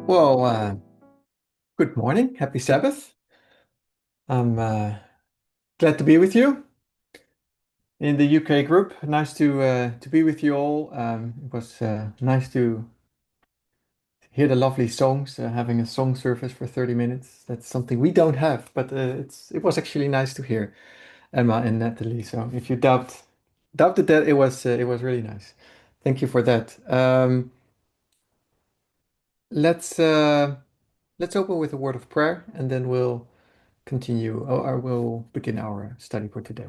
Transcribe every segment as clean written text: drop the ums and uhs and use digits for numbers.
Well, good morning. Happy Sabbath. I'm glad to be with you in the UK group. Nice to be with you all. It was nice to hear the lovely songs, having a song service for 30 minutes. That's something we don't have, but it was actually nice to hear Emma and Natalie. So if you doubted that, it was really nice. Thank you for that. Let's uh, let's open with a word of prayer, and then we'll continue, or we'll begin our study for today.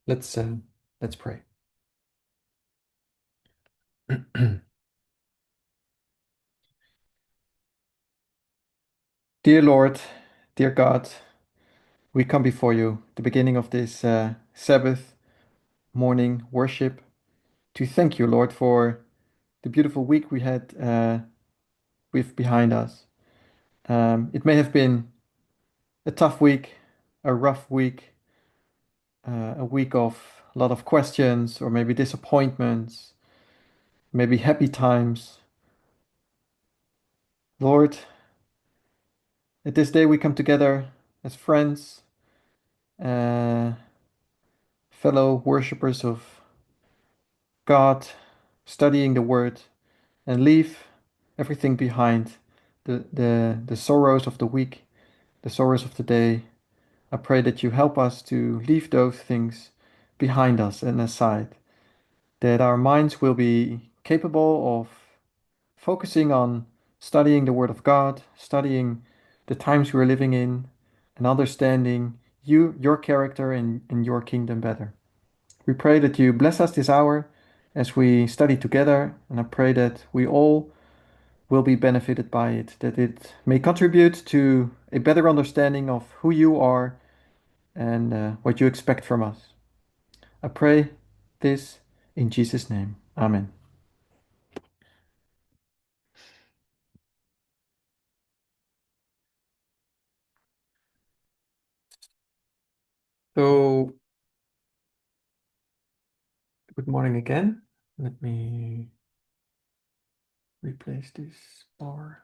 Let's uh, let's pray. Dear Lord, dear God, we come before you, the beginning of this Sabbath morning worship, to thank you, Lord, for the beautiful week we had with behind us. It may have been a tough week, a rough week, a week of a lot of questions, or maybe disappointments, maybe happy times. Lord, at this day we come together as friends, uh, fellow worshippers of God, studying the Word, and leave everything behind, the sorrows of the week, the sorrows of the day. I pray that you help us to leave those things behind us and aside, that our minds will be capable of focusing on studying the Word of God, studying the times we're living in, and understanding you, your character, and your kingdom better. We pray that you bless us this hour as we study together, and I pray that we all will be benefited by it, that it may contribute to a better understanding of who you are and what you expect from us. I pray this in Jesus' name. Amen. So, good morning again. Let me replace this bar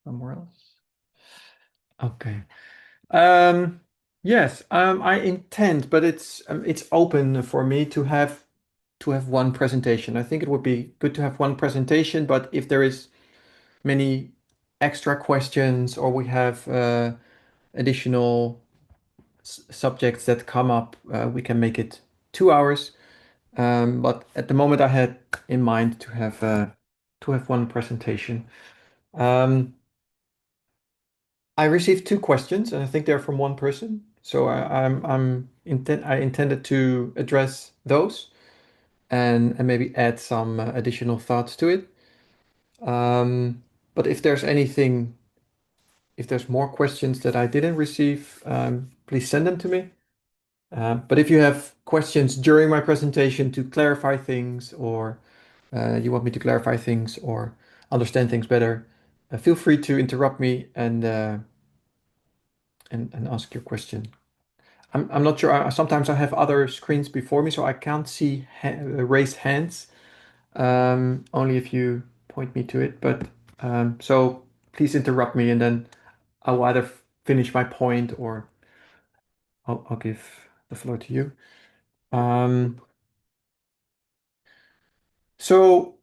somewhere else. Okay. Um, yes, I intend, but it's open for me to have one presentation. I think it would be good to have one presentation, but if there is many extra questions or we have additional subjects that come up, we can make it 2 hours. But at the moment, I had in mind to have one presentation. Um, I received two questions, and I think they're from one person. So I intended to address those and maybe add some additional thoughts to it. But if there's more questions that I didn't receive, please send them to me. But if you have questions during my presentation to clarify things, or you want me to clarify things or understand things better, feel free to interrupt me and ask your question. I'm not sure. Sometimes I have other screens before me, so I can't see raised hands. Only if you point me to it. But so please interrupt me, and then I'll either finish my point or I'll give the floor to you. Um, so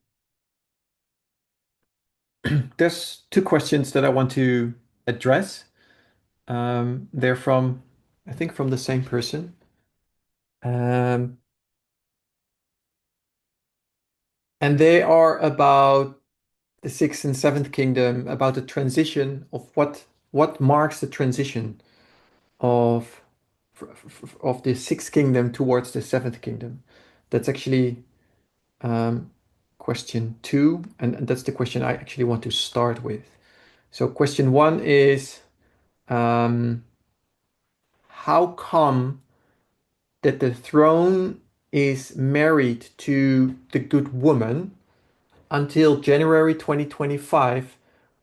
there's two questions that I want to address. They're from, I think, from the same person. Um, and they are about the sixth and seventh kingdom, about the transition of what marks the transition of of the sixth kingdom towards the seventh kingdom. That's actually um, question two, and that's the question I actually want to start with. So question one is, um, how come that the throne is married to the good woman until January 2025,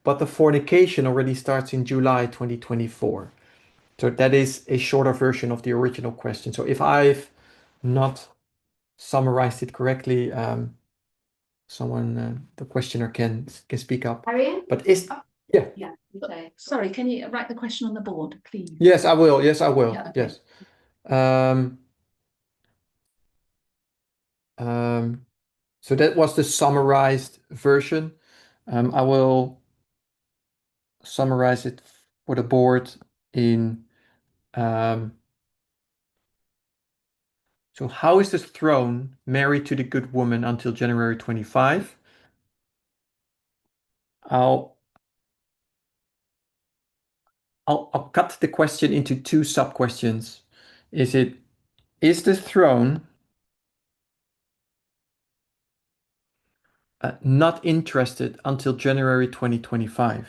but the fornication already starts in July 2024? So that is a shorter version of the original question. So if I've not summarized it correctly, someone, the questioner can speak up. Arjan? But is yeah. Yeah. Okay. Sorry, can you write the question on the board, please? Yes, I will. Yes, I will. Yeah, okay. Yes. Um, um, so that was the summarized version. I will summarize it for the board in um, so how is the throne married to the good woman until January 25? I'll I'll cut the question into two sub-questions. Is it is the throne not interested until January 2025?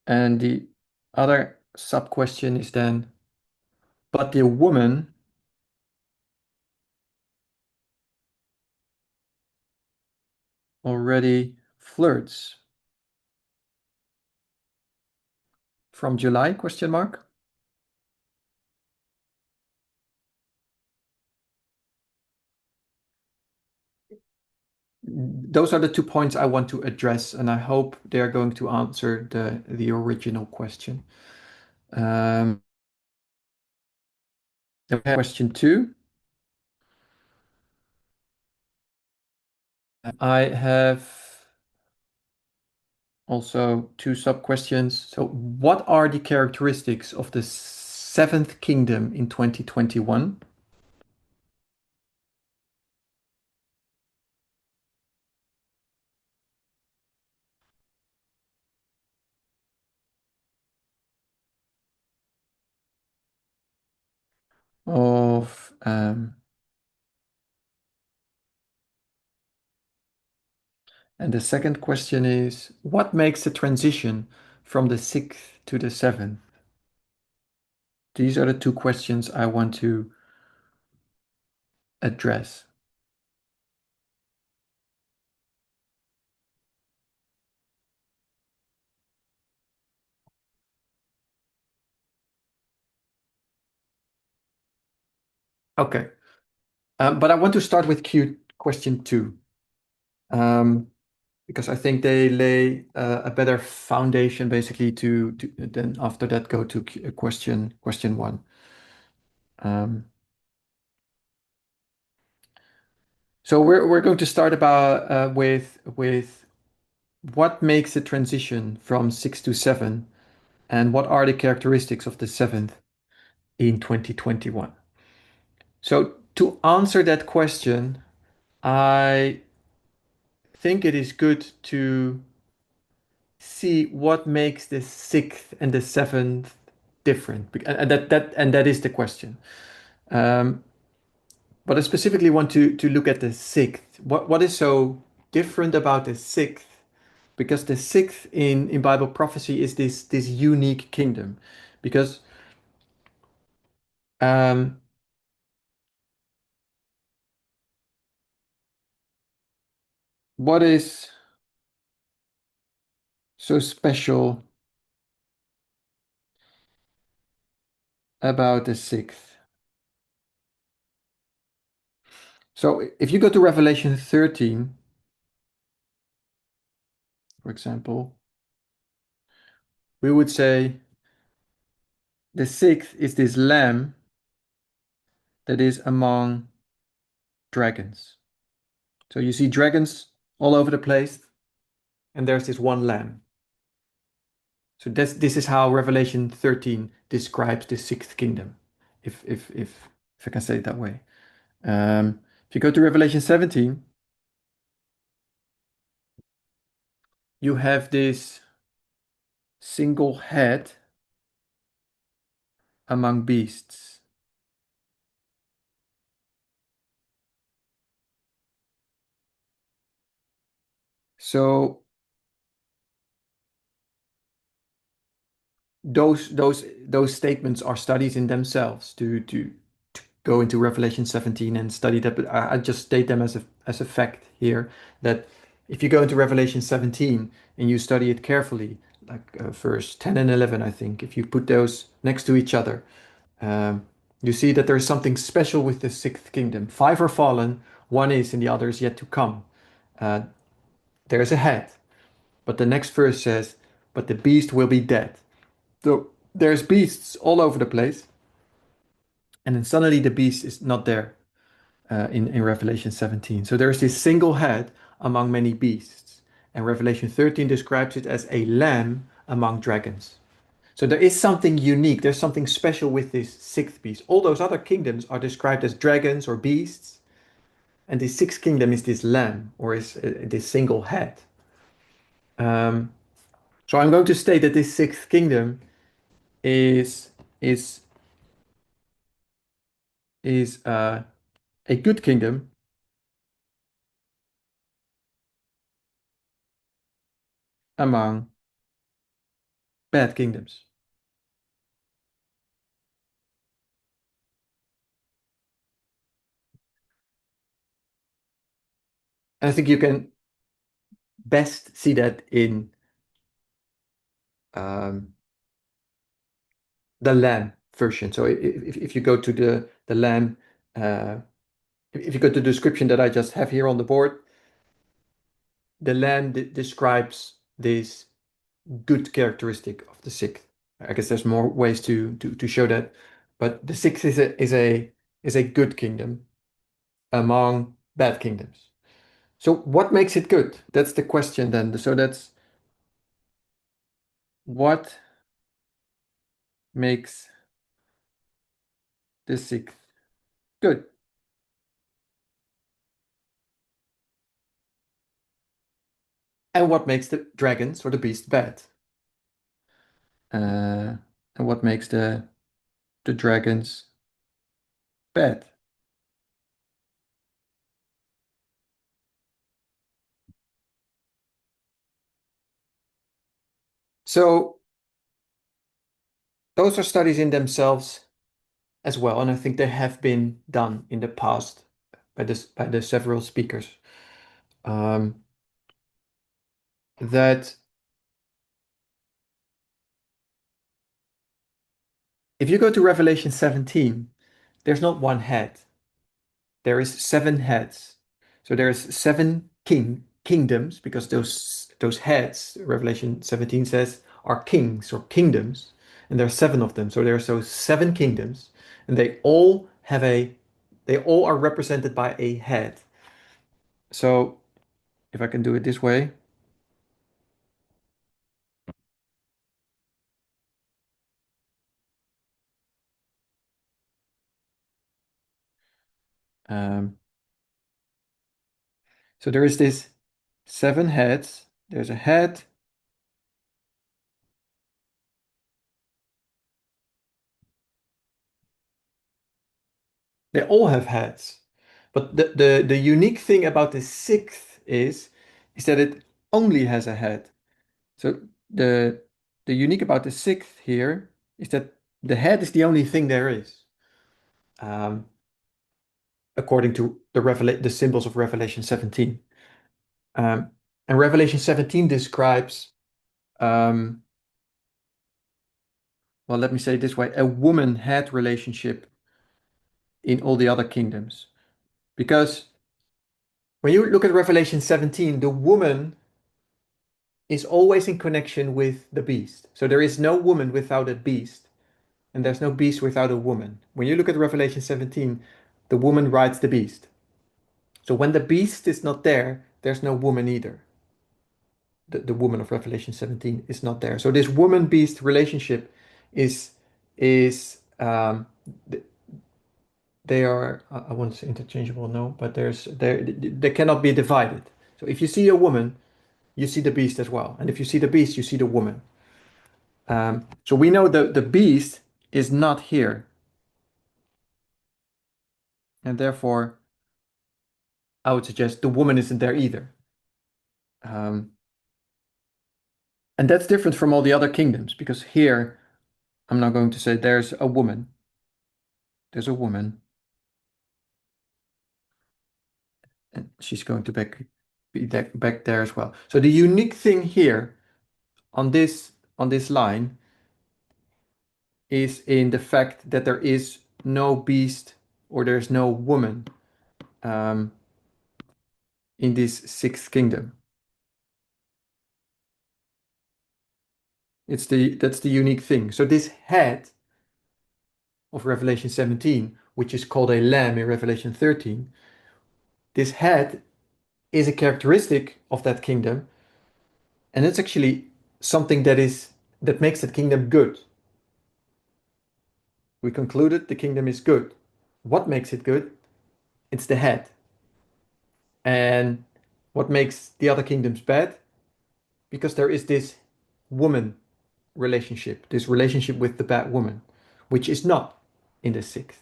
And the other sub-question is then, but the woman already flirts from July, question mark? Those are the 2 points I want to address, and I hope they are going to answer the original question. Then we have question 2. I have also two sub-questions. So what are the characteristics of the seventh kingdom in 2021? Of And the second question is, what makes the transition from the sixth to the seventh? These are the two questions I want to address. Okay, but I want to start with question 2, because I think they lay a better foundation basically to then after that go to question 1. Um, so we're going to start about with what makes the transition from 6 to 7, and what are the characteristics of the seventh in 2021. So to answer that question, I think it is good to see what makes the sixth and the seventh different, and that is the question. Um, but I specifically want to look at the sixth. What is so different about the sixth? Because the sixth in Bible prophecy is this unique kingdom, because um, what is so special about the sixth? So if you go to Revelation 13, for example, we would say the sixth is this lamb that is among dragons. So you see dragons all over the place, and there's this one lamb. So this is how Revelation 13 describes the sixth kingdom, if I can say it that way. If you go to Revelation 17, you have this single head among beasts. So those statements are studies in themselves to go into Revelation 17 and study that, but I just state them as a fact here, that if you go into Revelation 17 and you study it carefully, verse 10 and 11, I think, if you put those next to each other, um, you see that there is something special with the sixth kingdom. Five are fallen, one is, and the other is yet to come. Uh, there's a head. But the next verse says, but the beast will be dead. So there's beasts all over the place. And then suddenly the beast is not there in Revelation 17. So there's this single head among many beasts. And Revelation 13 describes it as a lamb among dragons. So there is something unique. There's something special with this sixth beast. All those other kingdoms are described as dragons or beasts. And this sixth kingdom is this lamb or is this single head. Um, so I'm going to state that this sixth kingdom is is is a good kingdom among bad kingdoms. And I think you can best see that in um, the Lamb version. So if you go to the Lamb, uh, if you go to the description that I just have here on the board, the Lamb describes this good characteristic of the sixth. I guess there's more ways to show that, but the sixth is a good kingdom among bad kingdoms. So what makes it good? That's the question then. So that's what makes the sixth good. And what makes the dragons or the beast bad? And what makes the dragons bad? So those are studies in themselves as well, and I think they have been done in the past by the several speakers. Um, that if you go to Revelation 17, there's not one head. There is seven heads. So there's seven kingdoms because those heads, Revelation 17 says, are kings or kingdoms, and there are seven of them. So there's those seven kingdoms, and they all are represented by a head. So if I can do it this way, um, so there is this seven heads. There's a head. They all have heads. But the unique thing about the sixth is that it only has a head. So the unique about the sixth here is that the head is the only thing there is, um, according to the symbols of Revelation 17. Um, and Revelation 17 describes, um, well, let me say it this way, a woman-head relationship in all the other kingdoms. Because when you look at Revelation 17, the woman is always in connection with the beast. So there is no woman without a beast, and there's no beast without a woman. When you look at Revelation 17, the woman rides the beast. So when the beast is not there, there's no woman either. The woman of Revelation 17 is not there. So this woman-beast relationship is they are I won't say interchangeable, no, but they cannot be divided. So if you see a woman, you see the beast as well, and if you see the beast, you see the woman. So we know the beast is not here, and therefore I would suggest the woman isn't there either. Um, and that's different from all the other kingdoms because here I'm not going to say there's a woman. There's a woman, and she's going to be back there as well. So the unique thing here on this on this line is in the fact that there is no beast or there's no woman um, in this sixth kingdom. That's the unique thing. So this head of Revelation 17, which is called a lamb in Revelation 13, this head is a characteristic of that kingdom, and it's actually something that makes that kingdom good. We concluded the kingdom is good. What makes it good? It's the head. And what makes the other kingdoms bad? Because there is this woman relationship, this relationship with the bad woman, which is not in the sixth.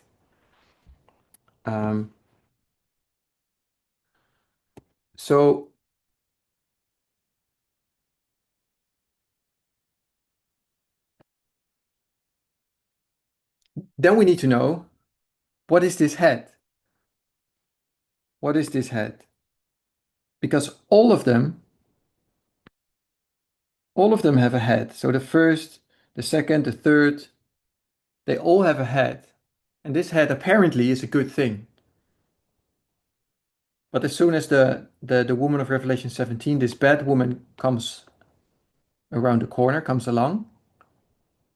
Um, so then we need to know, what is this head? What is this head? Because all of them have a head. So the first, the second, the third, they all have a head. And this head apparently is a good thing. But as soon as the woman of Revelation 17, this bad woman comes around the corner, comes along,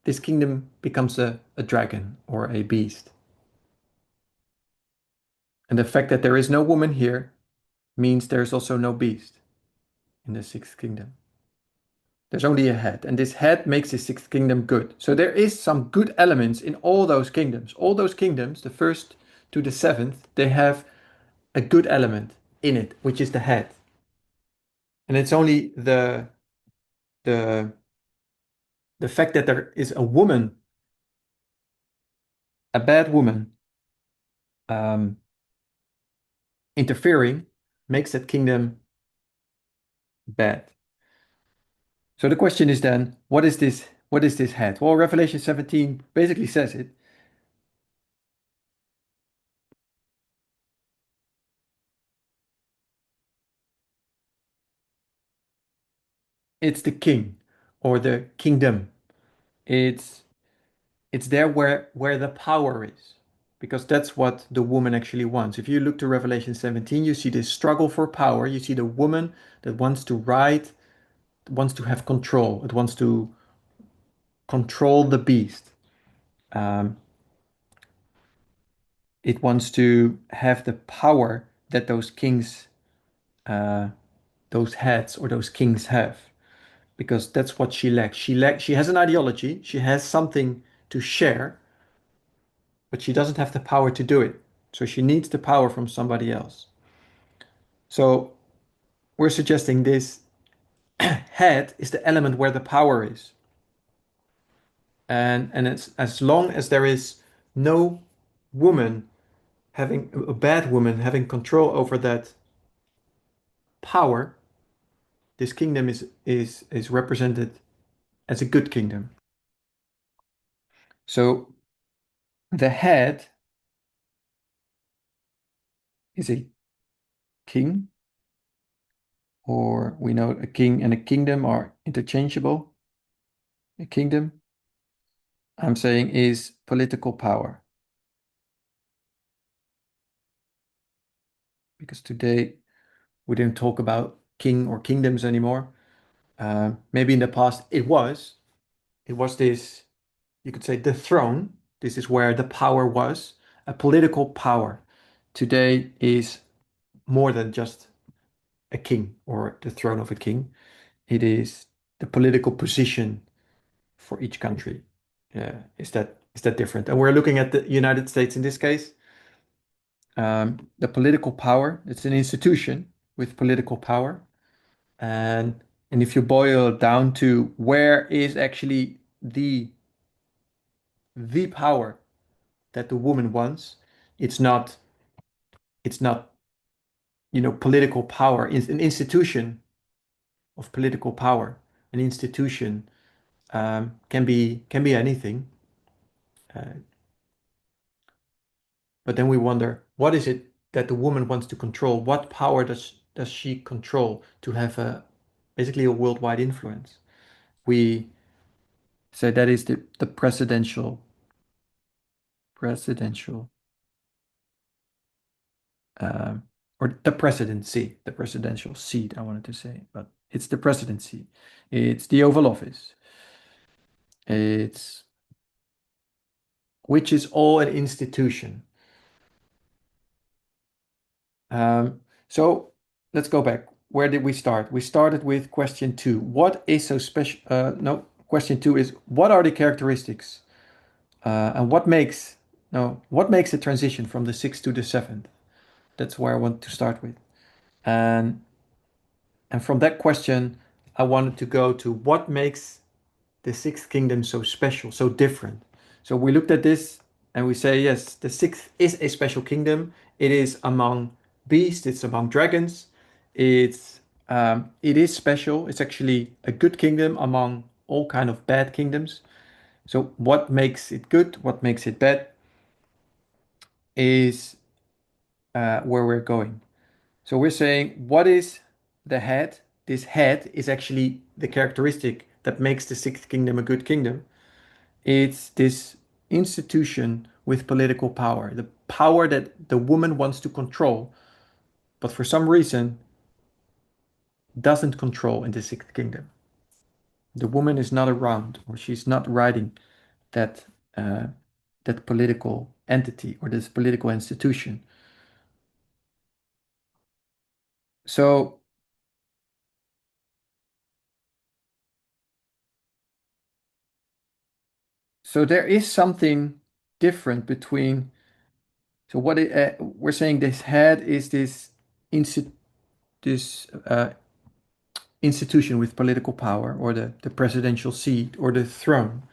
this kingdom becomes a dragon or a beast. And the fact that there is no woman here means there's also no beast in the sixth kingdom. There's only a head, and this head makes the sixth kingdom good. So there is some good elements in all those kingdoms. All those kingdoms, the first to the seventh, they have a good element in it, which is the head. And it's only the the fact that there is a woman, a bad woman, um, interfering, makes that kingdom bad. So the question is then, what is this? What is this head? Well, Revelation 17 basically says it. It's the king or the kingdom. It's it's there where the power is, because that's what the woman actually wants. If you look to Revelation 17, you see this struggle for power. You see the woman that wants to ride, wants to have control. It wants to control the beast. Um, it wants to have the power that those kings, uh, those heads or those kings have, because that's what she lacks. She has an ideology. She has something to share, but she doesn't have the power to do it. So she needs the power from somebody else. So we're suggesting this head is the element where the power is. And it's as long as there is no woman having a bad woman having control over that power, this kingdom is represented as a good kingdom. So the head is a king, or we know a king and a kingdom are interchangeable. A kingdom, I'm saying, is political power. Because today we didn't talk about king or kingdoms anymore. Maybe in the past it was this, you could say, the throne. This is where the power was, a political power. Today is more than just a king or the throne of a king. It is the political position for each country. Is that different? And we're looking at the United States in this case. The political power, it's an institution with political power. And if you boil it down to where is actually the power that the woman wants, it's not it's not political power. It's an institution of political power. An institution can be anything. Uh, but then we wonder, what is it that the woman wants to control? What power does she control to have basically a worldwide influence? We So that is the presidential, um, or the presidential seat, I wanted to say, but it's the presidency. It's the Oval Office. It's which is all an institution. So let's go back. Where did we start? We started with question two. What is so special? No, question two is what are the characteristics and what makes the transition from the sixth to the seventh? That's where I want to start with. And and from that question, I wanted to go to what makes the sixth kingdom so special, so different. So we looked at this and we say, yes, the sixth is a special kingdom. It is among beasts, it's among dragons. It is special. It's actually a good kingdom among all kind of bad kingdoms. So what makes it good, what makes it bad is where we're going. So we're saying, what is the head? This head is actually the characteristic that makes the sixth kingdom a good kingdom. It's this institution with political power, the power that the woman wants to control, but for some reason doesn't control in the sixth kingdom. The woman is not around, or she's not riding that uh, that political entity or this political institution. So so there is something different between. So we're saying this head is insti- this institution with political power, or the presidential seat, or the throne.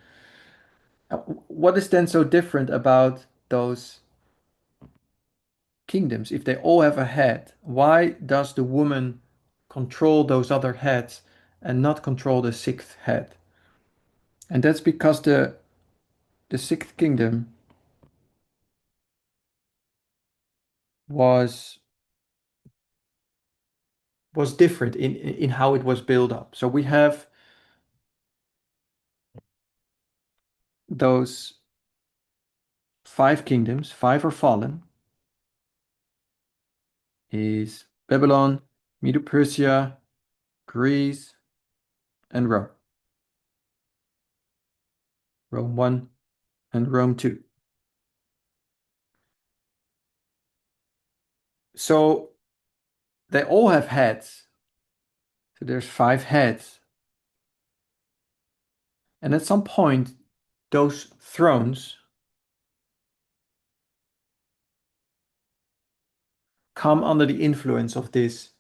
What is then so different about those kingdoms? If they all have a head, why does the woman control those other heads and not control the sixth head? And that's because the sixth kingdom was was different in how it was built up. So we have those five kingdoms, five are fallen, is Babylon, Medo-Persia, Greece, and Rome. Rome 1 and Rome 2. So they all have heads. So there's five heads. And at some point, those thrones come under the influence of this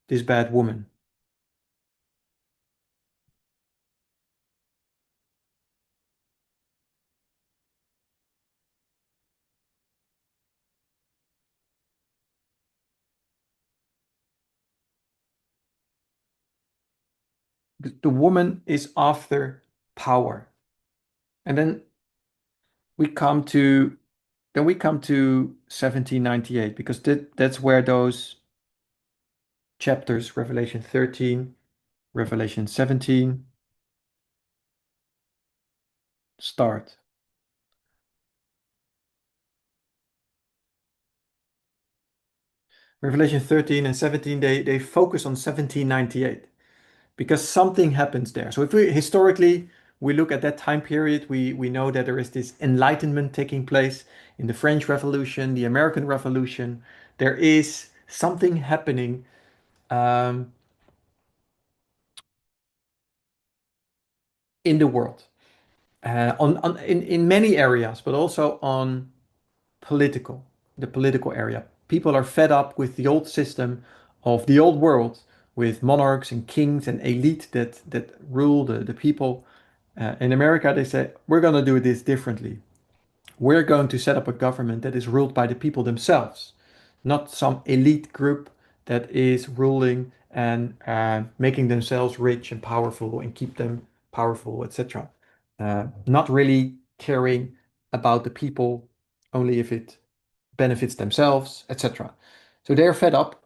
bad woman. The woman is after power. And we come to we come to 1798, because that's where those chapters, Revelation 13, Revelation 17, start. Revelation 13 and 17, they focus on 1798 because something happens there. So if we historically we look at that time period, we know that there is this enlightenment taking place in the French Revolution, the American Revolution. There is something happening um, in the world, in many areas, but also on political, the political area. People are fed up with the old system of the old world, with monarchs and kings and elite that rule the people. In America, they say, we're going to do this differently. We're going to set up a government that is ruled by the people themselves, not some elite group that is ruling and making themselves rich and powerful and keep them powerful, etc. Not really caring about the people, only if it benefits themselves, etc. So they're fed up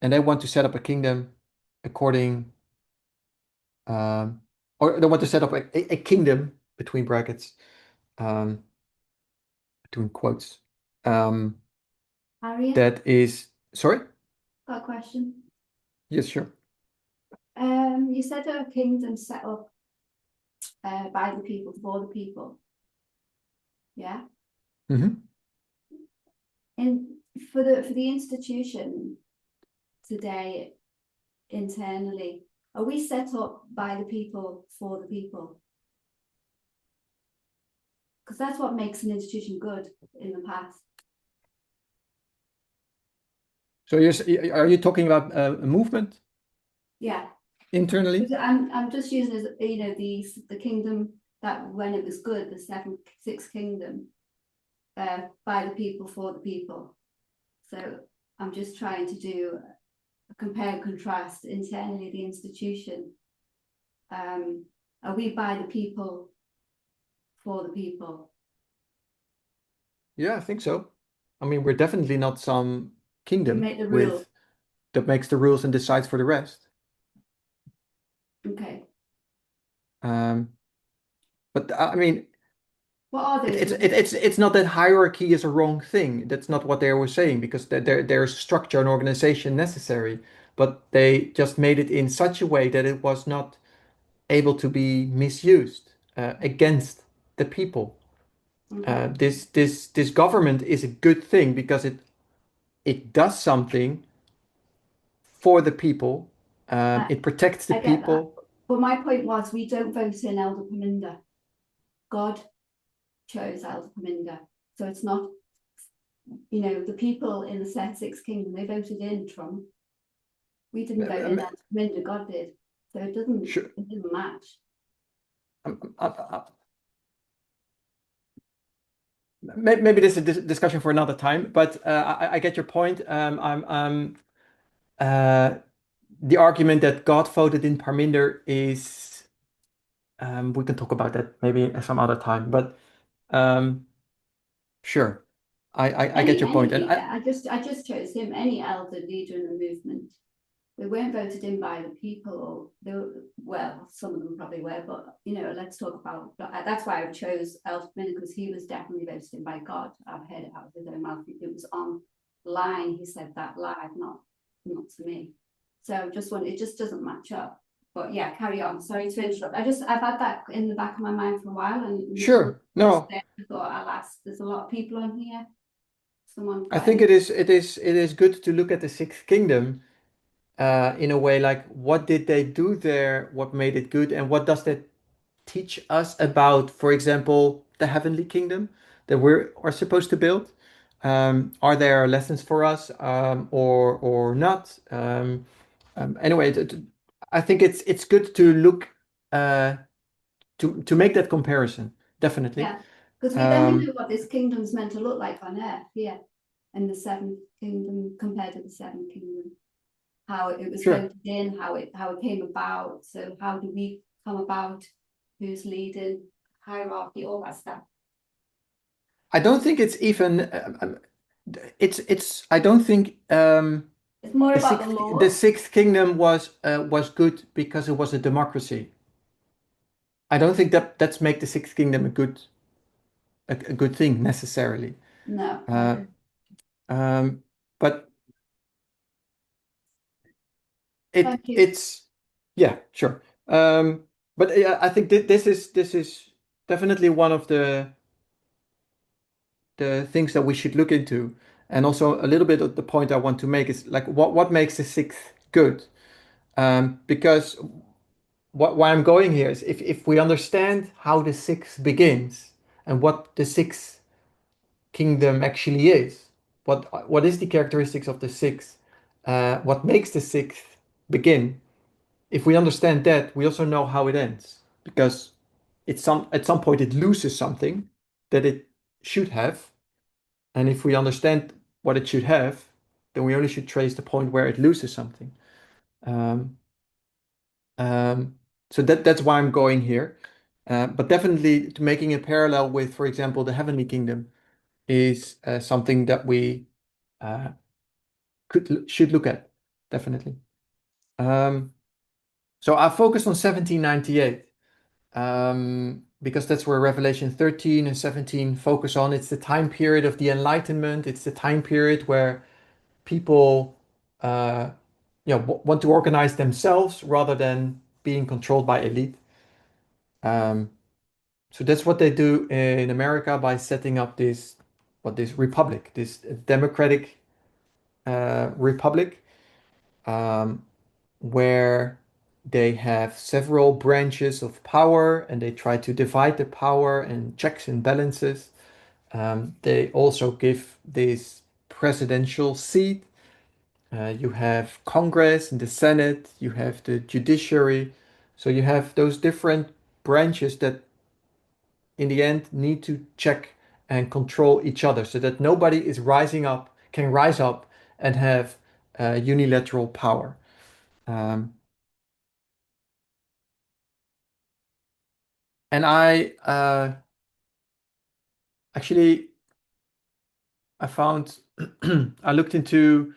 and they want to set up a kingdom according or they want to set up a kingdom between brackets, um, between quotes. Um, Aryan, that is, sorry? got a question. Yes, sure. You said a kingdom set up by the people for the people. Yeah. Hmm. And for the institution today internally, are we set up by the people for the people? Because that's what makes an institution good in the past. So are you talking about a movement Yeah. internally? I'm just using as the kingdom that when it was good, the sixth kingdom, by the people for the people. So I'm just trying to do a compare and contrast internally the institution. Are we by the people for the people? Yeah, I think so. I mean, we're definitely not some We kingdom make the rule. with that makes the rules and decides for the rest. Okay. Um, but I mean, What are it, those it's rules? it, it's not that hierarchy is a wrong thing. That's not what they were saying because there's structure and organization necessary, but they just made it in such a way that it was not able to be misused against the people. Okay. This government is a good thing because it does something for the people. I, It protects the I get that. people. But my point was we don't vote in Elder Paminda. God chose Elder Paminda. So it's not, the people in the sixth kingdom, they voted in Trump. We didn't vote in Um, Elder Paminda, God did. So sure, it didn't match. maybe this is a discussion for another time, but I get your point. Uh, the argument that God voted in Parminder is, we can talk about that maybe at some other time, but um, sure, I get your Any point, and leader, I just chose him, any elder leader in the movement. They weren't voted in by the people, or they were, well, some of them probably were, but let's talk about that's why I chose Elfman, because he was definitely voted in by God. I've heard it out of his own mouth. It was online, he said that live, not to me. So just one, it just doesn't match up. But yeah, carry on. Sorry to interrupt. I've had that in the back of my mind for a while, and until sure, no. I thought I'll ask. There's a lot of people on here. Someone I got think any? it is good to look at the Sixth Kingdom in a way like what did they do there, what made it good, and what does that teach us about, for example, the heavenly kingdom that we are supposed to build? Are there lessons for us or not? Anyway, I think it's good to look to make that comparison, definitely. Yeah, because we know Um, what this kingdom's meant to look like on earth here, and the seventh kingdom compared to the seventh kingdom, how it was sure. voted in, how it came about. So how do we come about? Who's leading? Hierarchy, all that stuff. I don't think it's even. It's. I don't think It's more about the the laws. Sixth Kingdom was good because it was a democracy. I don't think that's make the Sixth Kingdom a good thing necessarily. No, I Uh, don't. um, but it Thank you. it's yeah, sure. But yeah, I think this is definitely one of the things that we should look into. And also a little bit of the point I want to make is like what makes the sixth good? Because why I'm going here is if we understand how the sixth begins and what the sixth kingdom actually is, what is the characteristics of the sixth, what makes the sixth begin. If we understand that, we also know how it ends because at some point it loses something that it should have, and if we understand what it should have, then we only should trace the point where it loses something. Um, um, so that's why I'm going here. But definitely to making a parallel with, for example, the heavenly kingdom is something that we uh, should look at, definitely. Um, so I focused on 1798. because that's where Revelation 13 and 17 focus on. It's the time period of the Enlightenment. It's the time period where people uh, want to organize themselves rather than being controlled by elite. Um, so that's what they do in America by setting up this republic, this democratic republic, um, where they have several branches of power and they try to divide the power and checks and balances. They also give this presidential seat. You have Congress and the Senate, you have the judiciary. So you have those different branches that in the end need to check and control each other so that nobody is can rise up and have unilateral power. Um, and actually I found I looked into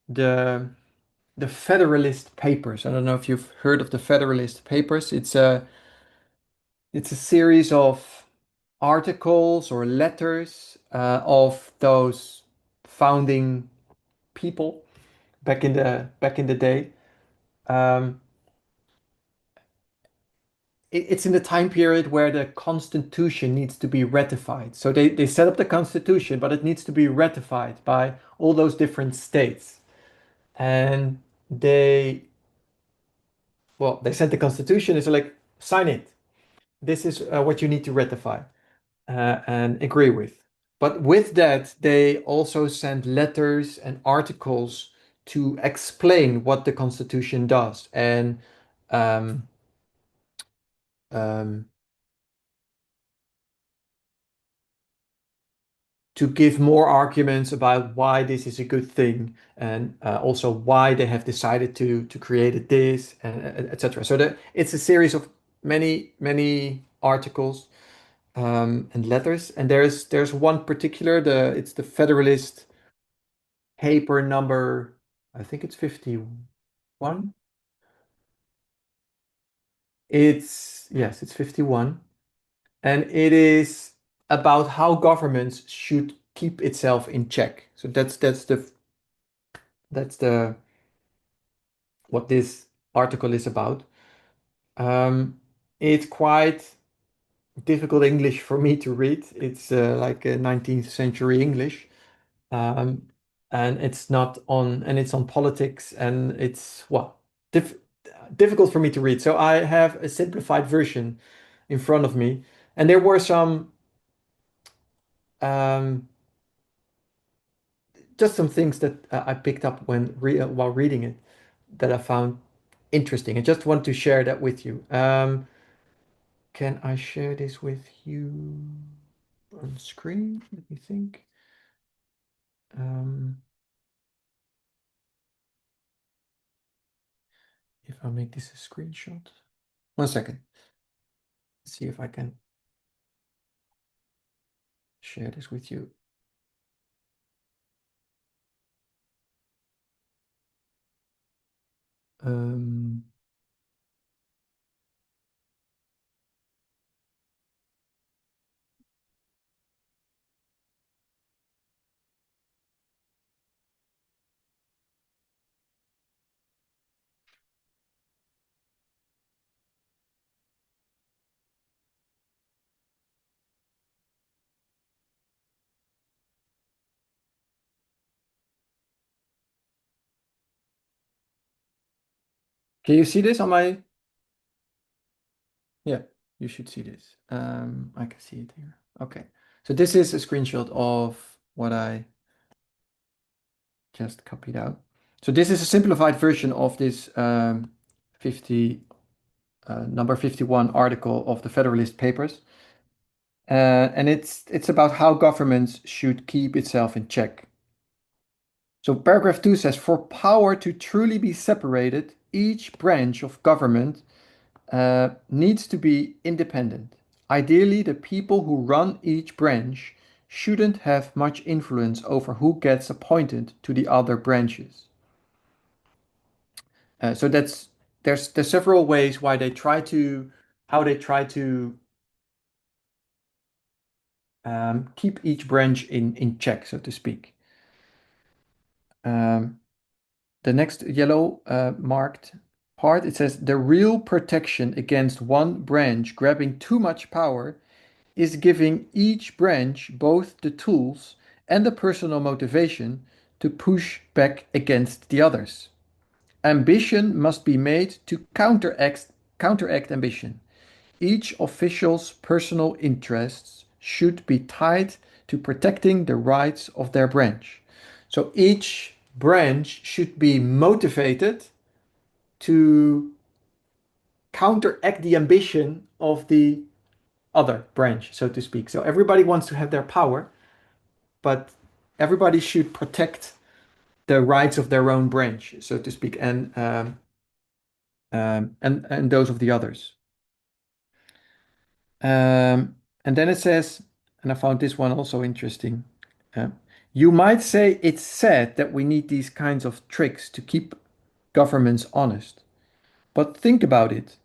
the the Federalist Papers. I don't know if you've heard of the Federalist Papers. It's a series of articles or letters of those founding people back in the day. Um, it's in the time period where the Constitution needs to be ratified. So they set up the Constitution, but it needs to be ratified by all those different states. And they, well, they sent the Constitution. It's like, sign it. This is what you need to ratify and agree with. But with that, they also sent letters and articles to explain what the Constitution does and um, um, to give more arguments about why this is a good thing and also why they have decided to create this and etc. So it's a series of many articles and letters, and there's one particular it's the Federalist paper number, I think it's 51. It's yes, it's 51, and it is about how governments should keep itself in check. So that's the what this article is about. It's quite difficult English for me to read. It's like a 19th century English. Um, and it's on politics and it's well diff difficult for me to read. So I have a simplified version in front of me, and there were some um, just some things that I picked up while reading it that I found interesting. I just want to share that with you. Can I share this with you on screen? Let me think. Um, if I make this a screenshot. One second. See if I can share this with you. Um, can you see this on my? Yeah, you should see this. I can see it here. Okay. So this is a screenshot of what I just copied out. So this is a simplified version of this 50 number 51 article of the Federalist Papers. And it's about how governments should keep itself in check. So paragraph 2 says, for power to truly be separated, each branch of government needs to be independent. Ideally, the people who run each branch shouldn't have much influence over who gets appointed to the other branches. So there's several ways why they try to how they try to keep each branch in check, so to speak. The next yellow marked part, it says the real protection against one branch grabbing too much power is giving each branch both the tools and the personal motivation to push back against the others. Ambition must be made to counteract ambition. Each official's personal interests should be tied to protecting the rights of their branch. So each branch should be motivated to counteract the ambition of the other branch, so to speak. So everybody wants to have their power, but everybody should protect the rights of their own branch, so to speak, and those of the others. And then it says, and I found this one also interesting. You might say it's sad that we need these kinds of tricks to keep governments honest. But think about it.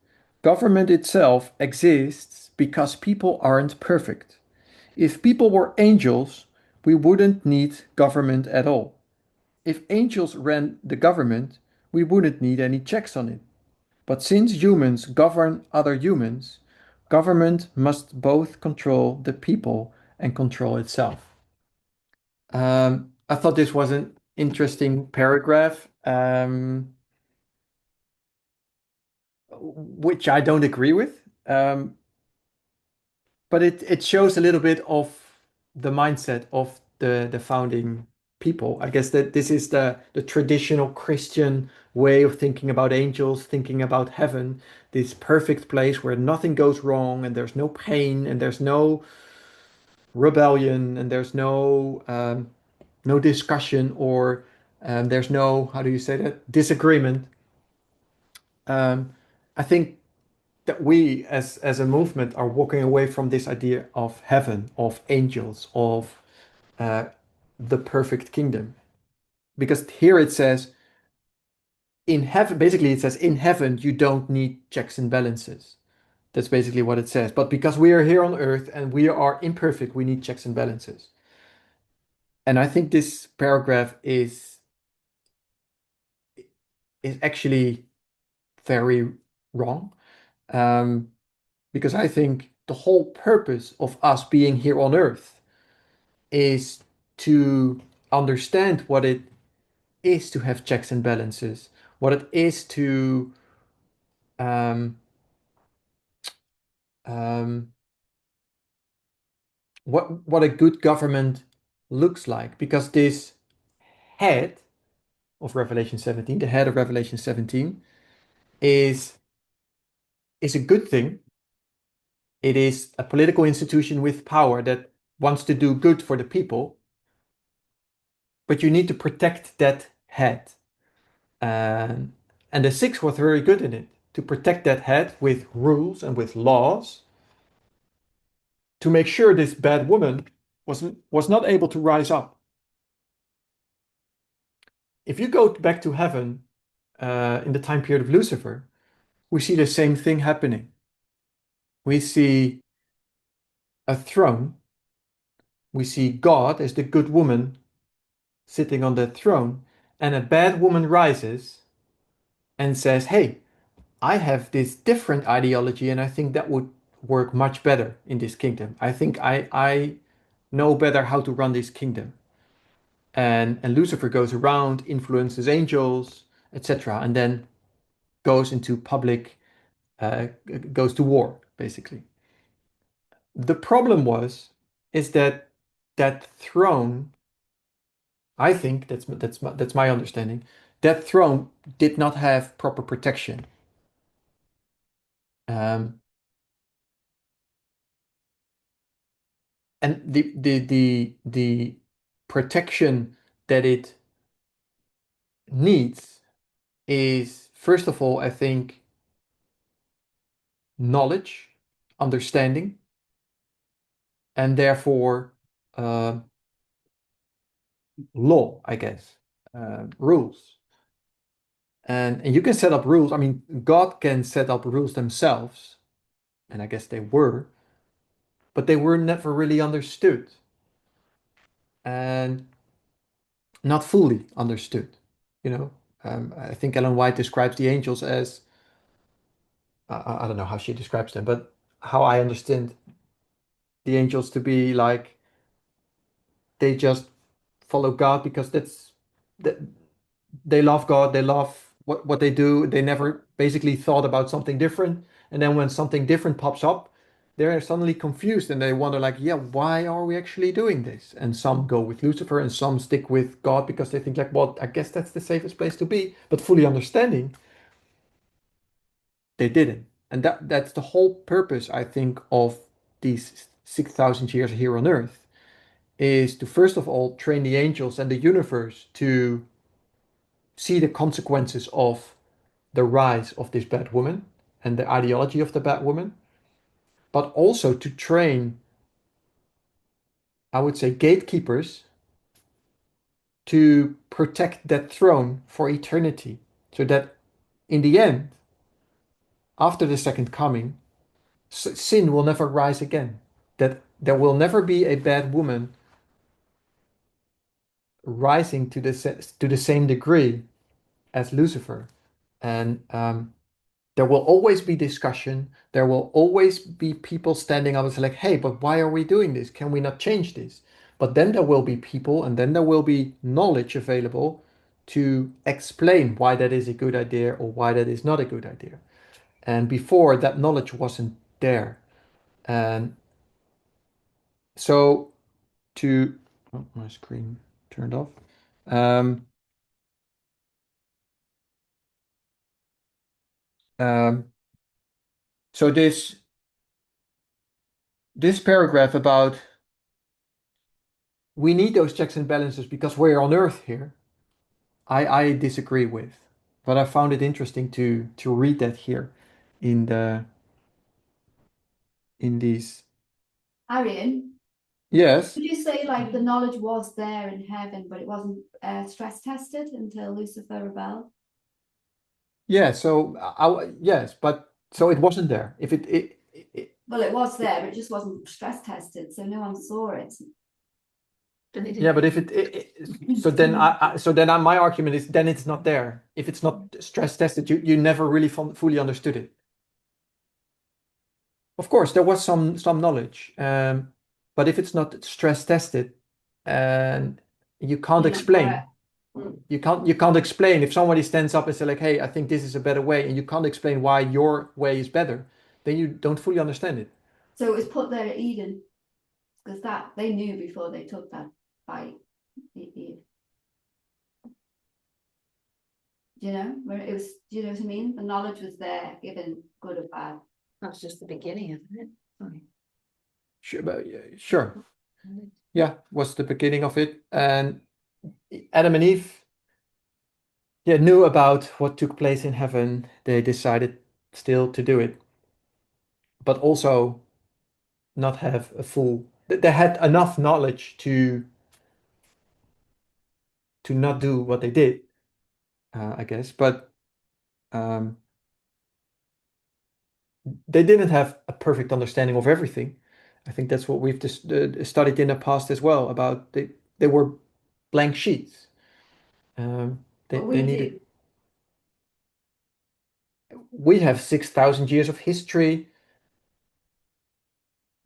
Government itself exists because people aren't perfect. If people were angels, we wouldn't need government at all. If angels ran the government, we wouldn't need any checks on it. But since humans govern other humans, government must both control the people and control itself. I thought this was an interesting paragraph, which I don't agree with. But it shows a little bit of the mindset of the founding people. I guess that this is the traditional Christian way of thinking about angels, thinking about heaven, this perfect place where nothing goes wrong and there's no pain and there's no rebellion and there's no discussion or there's no, how do you say that, disagreement. I think that we as a movement are walking away from this idea of heaven, of angels, of uh, the perfect kingdom. Because here it says in heaven, basically it says in heaven you don't need checks and balances. That's basically what it says. But because we are here on earth and we are imperfect, we need checks and balances. And I think this paragraph is actually very wrong. Um, because I think the whole purpose of us being here on earth is to understand what it is to have checks and balances, what it is to um, um, what a good government looks like. Because this head of Revelation 17, the head of Revelation 17, is is a good thing. It is a political institution with power that wants to do good for the people, but you need to protect that head. Um, and the six was very good in it to protect that head with rules and with laws to make sure this bad woman was not able to rise up. If you go back to heaven in the time period of Lucifer, we see the same thing happening. We see a throne. We see God as the good woman sitting on that throne, and a bad woman rises and says, "Hey, I have this different ideology, and I think that would work much better in this kingdom. I think I know better how to run this kingdom." And Lucifer goes around, influences angels, etc., and then goes into public, uh, goes to war, basically. The problem is that that throne, I think that's my understanding, that throne did not have proper protection. Um, and the protection that it needs is, first of all, I think, knowledge, understanding, and therefore uh, law, I guess, rules. And you can set up rules. I mean, God can set up rules themselves, and I guess they were, but they were never really understood and not fully understood. You know, I think Ellen White describes the angels as I don't know how she describes them, but how I understand the angels to be like they just follow God because that they love God, they love what they do. They never basically thought about something different. And then when something different pops up, they're suddenly confused and they wonder like, yeah, why are we actually doing this? And some go with Lucifer and some stick with God because they think like, well, I guess that's the safest place to be. But fully understanding, they didn't. And that's the whole purpose, I think, of these 6,000 years here on Earth is to first of all train the angels and the universe to see the consequences of the rise of this bad woman and the ideology of the bad woman, but also to train, I would say, gatekeepers to protect that throne for eternity. So that in the end, after the second coming, sin will never rise again. That there will never be a bad woman rising to the same degree as Lucifer. And there will always be discussion. There will always be people standing up and say like, hey, but why are we doing this? Can we not change this? But then there will be people and then there will be knowledge available to explain why that is a good idea or why that is not a good idea. And before that knowledge wasn't there. And so to, oh, my screen turned off. Um, um, so this paragraph about we need those checks and balances because we're on Earth here. I disagree with, but I found it interesting to read that here in these. Aryan, Yes, would you say like the knowledge was there in heaven, but it wasn't stress tested until Lucifer rebelled? yeah. So yes, but so it wasn't there. If Well, it was there, but it just wasn't stress tested, so no one saw it. But they yeah, didn't. but if so then my argument is then it's not there. If it's not stress tested, you never really fully understood it. Of course, there was some knowledge, but if it's not stress tested, and you can't You're not for it. explain, you can't explain if somebody stands up and say like, "Hey, I think this is a better way," and you can't explain why your way is better, then you don't fully understand it. So it was put there at Eden because that they knew before they took that bite. Do you know where it was? Do you know what I mean? The knowledge was there, given good or bad. That was just the beginning, isn't it? Sorry. Sure, sure, yeah, was the beginning of it, and Adam and Eve, yeah, knew about what took place in heaven. They decided still to do it, but also not have a full. They had enough knowledge to not do what they did, I guess, but um, they didn't have a perfect understanding of everything. I think that's what we've just studied in the past as well about they were blank sheets. They But they we needed. do. We have 6,000 years of history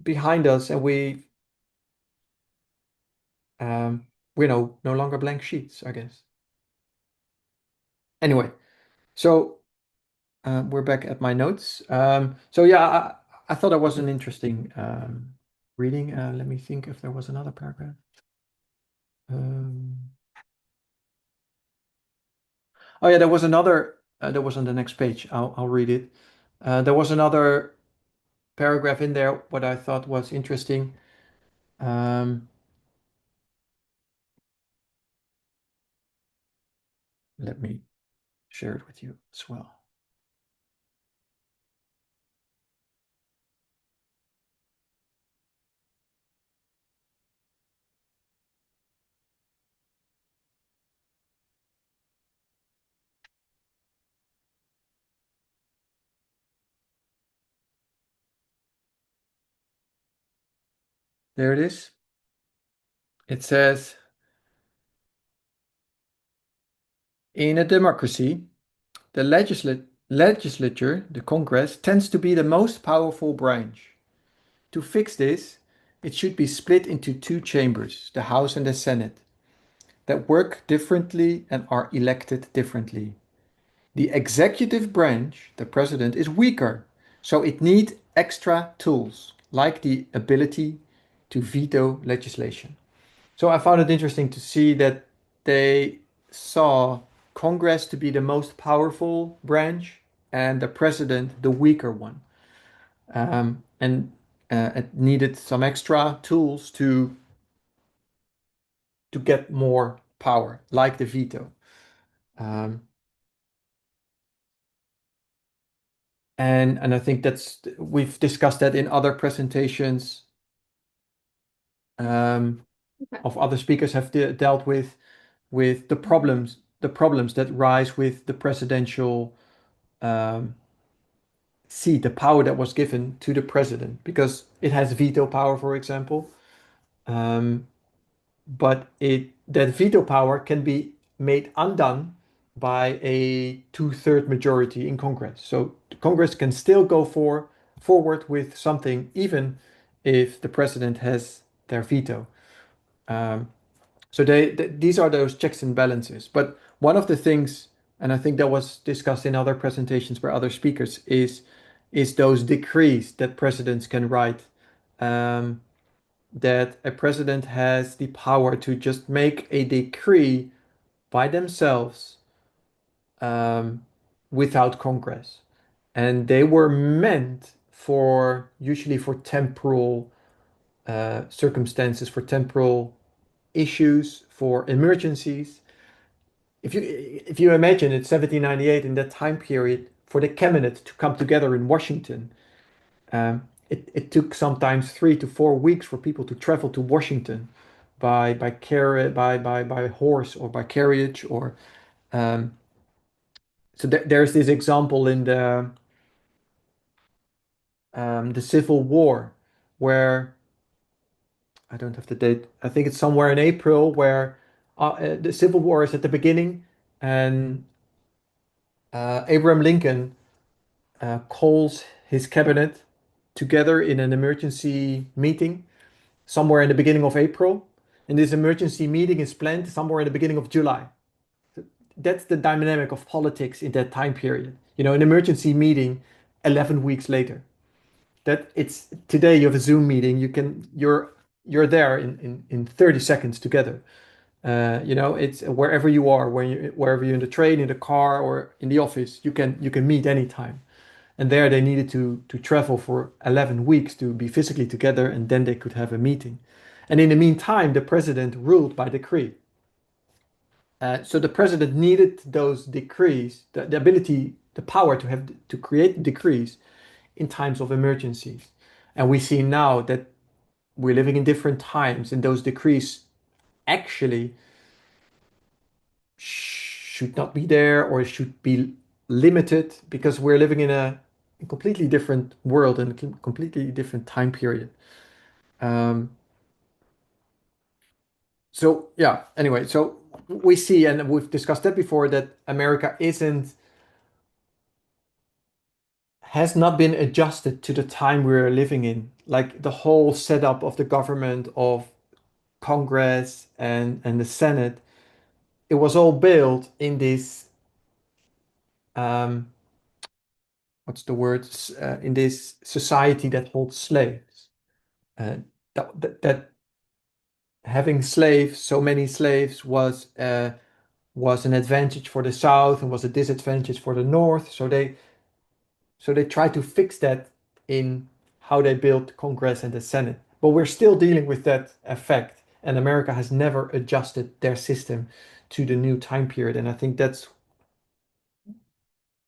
behind us, and we're no longer blank sheets, I guess. Anyway, so we're back at my notes. So yeah, I thought it was an interesting reading. Let me think if there was another paragraph. Um, oh yeah, there was another. There was on the next page. I'll read it. There was another paragraph in there what I thought was interesting. Um, Let me share it with you as well. There it is. It says, in a democracy, the legislature, the Congress, tends to be the most powerful branch. To fix this, it should be split into two chambers, the House and the Senate, that work differently and are elected differently. The executive branch, the president, is weaker, so it needs extra tools, like the ability to veto legislation. So I found it interesting to see that they saw Congress to be the most powerful branch and the president the weaker one. And it needed some extra tools to get more power, like the veto. Um, and I think we've discussed that in other presentations um, Okay. of other speakers have dealt with the problems that rise with the presidential um, seat, the power that was given to the president, because it has veto power, for example. Um, but that veto power can be made undone by a two-third majority in Congress. So the Congress can still go forward with something even if the president has their veto. Um, so these are those checks and balances. But one of the things, and I think that was discussed in other presentations by other speakers, is those decrees that presidents can write. Um, that a president has the power to just make a decree by themselves um, without Congress. And they were meant for usually for temporal circumstances, for temporal issues, for emergencies. If you imagine it's 1798 in that time period for the cabinet to come together in Washington, it took sometimes 3 to 4 weeks for people to travel to Washington by horse or by carriage or um, so there's this example in the Civil War where I don't have the date. I think it's somewhere in April where the Civil War is at the beginning and Abraham Lincoln calls his cabinet together in an emergency meeting somewhere in the beginning of April. And this emergency meeting is planned somewhere in the beginning of July. That's the dynamic of politics in that time period. An emergency meeting 11 weeks later. That it's today you have a Zoom meeting, you're there in 30 seconds together. It's wherever you are, wherever you're in the train, in the car, or in the office, you can meet anytime. And there they needed to travel for 11 weeks to be physically together, and then they could have a meeting. And in the meantime, the president ruled by decree. So the president needed those decrees, the ability, the power to create decrees in times of emergencies. And we see now that we're living in different times, and those decrees actually should not be there or should be limited because we're living in a completely different world and a completely different time period. Um, so yeah, anyway, so we see, and we've discussed that before, that America has not been adjusted to the time we're living in. Like the whole setup of the government, of Congress and the Senate, it was all built in this um, what's the word? In this society that holds slaves. Uh, that having slaves, so many slaves, was an advantage for the South and was a disadvantage for the North. So they tried to fix that in how they built Congress and the Senate. But we're still dealing with that effect, and America has never adjusted their system to the new time period. And I think that's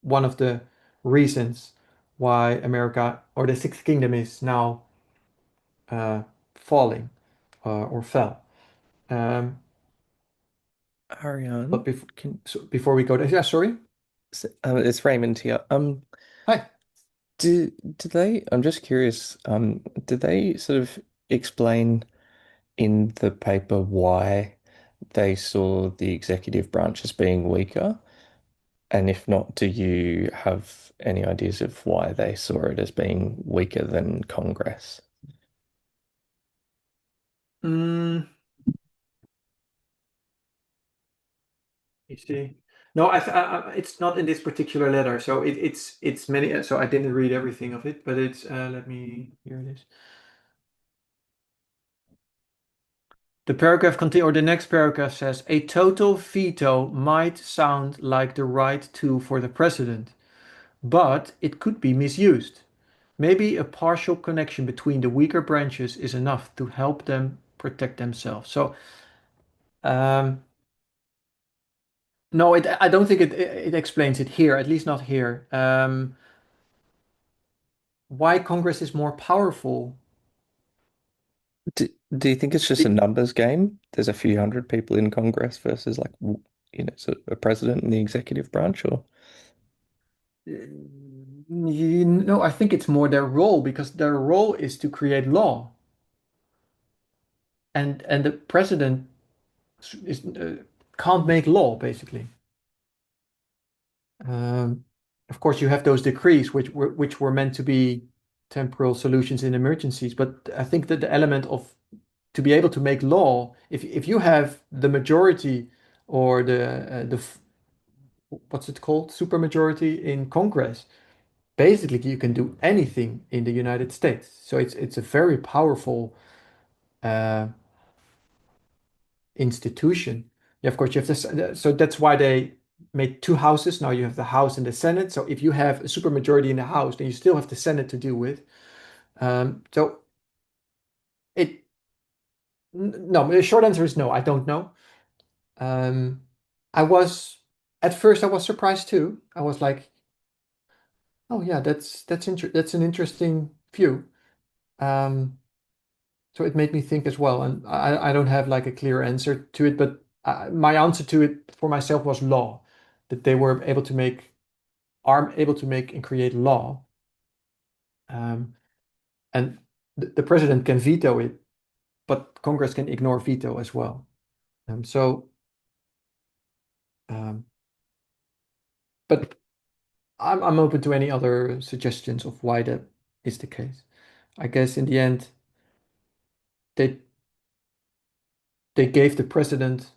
one of the reasons why America or the Sixth Kingdom is now uh, falling or fell. Um, but Arjan, before we go there, yeah, sorry. it's Raymond here. Hi. Do they? I'm just curious. Do they sort of explain in the paper why they saw the executive branch as being weaker? And if not, do you have any ideas of why they saw it as being weaker than Congress? Mm, you see. No, it's not in this particular letter. So it's many. So I didn't read everything of it, but it's let me here it is. The paragraph contain or the next paragraph says a total veto might sound like the right tool for the president, but it could be misused. Maybe a partial connection between the weaker branches is enough to help them protect themselves. So no, I don't think it explains it here, at least not here. Why Congress is more powerful? Do you think it's just a Be- numbers game? There's a few hundred people in Congress versus like, so a president in the executive branch, or I think it's more their role because their role is to create law, and the president is can't make law basically. Um, of course, you have those decrees which were meant to be temporal solutions in emergencies, but I think that the element of to be able to make law, if you have the majority or what's it called, supermajority in Congress, basically you can do anything in the United States. So it's a very powerful uh, institution. Yeah, of course, you have this. So that's why they made two houses. Now you have the House and the Senate. So if you have a supermajority in the House, then you still have the Senate to deal with. So it no, the short answer is no. I don't know. Um, I was at first I was surprised too. I was like, oh yeah, that's an interesting view. Um, so it made me think as well, and I don't have like a clear answer to it, but my answer to it for myself was law, that they were able to make are able to make and create law, um, and the president can veto it, but Congress can ignore veto as well. So, um, but I'm open to any other suggestions of why that is the case. I guess in the end, they they gave the president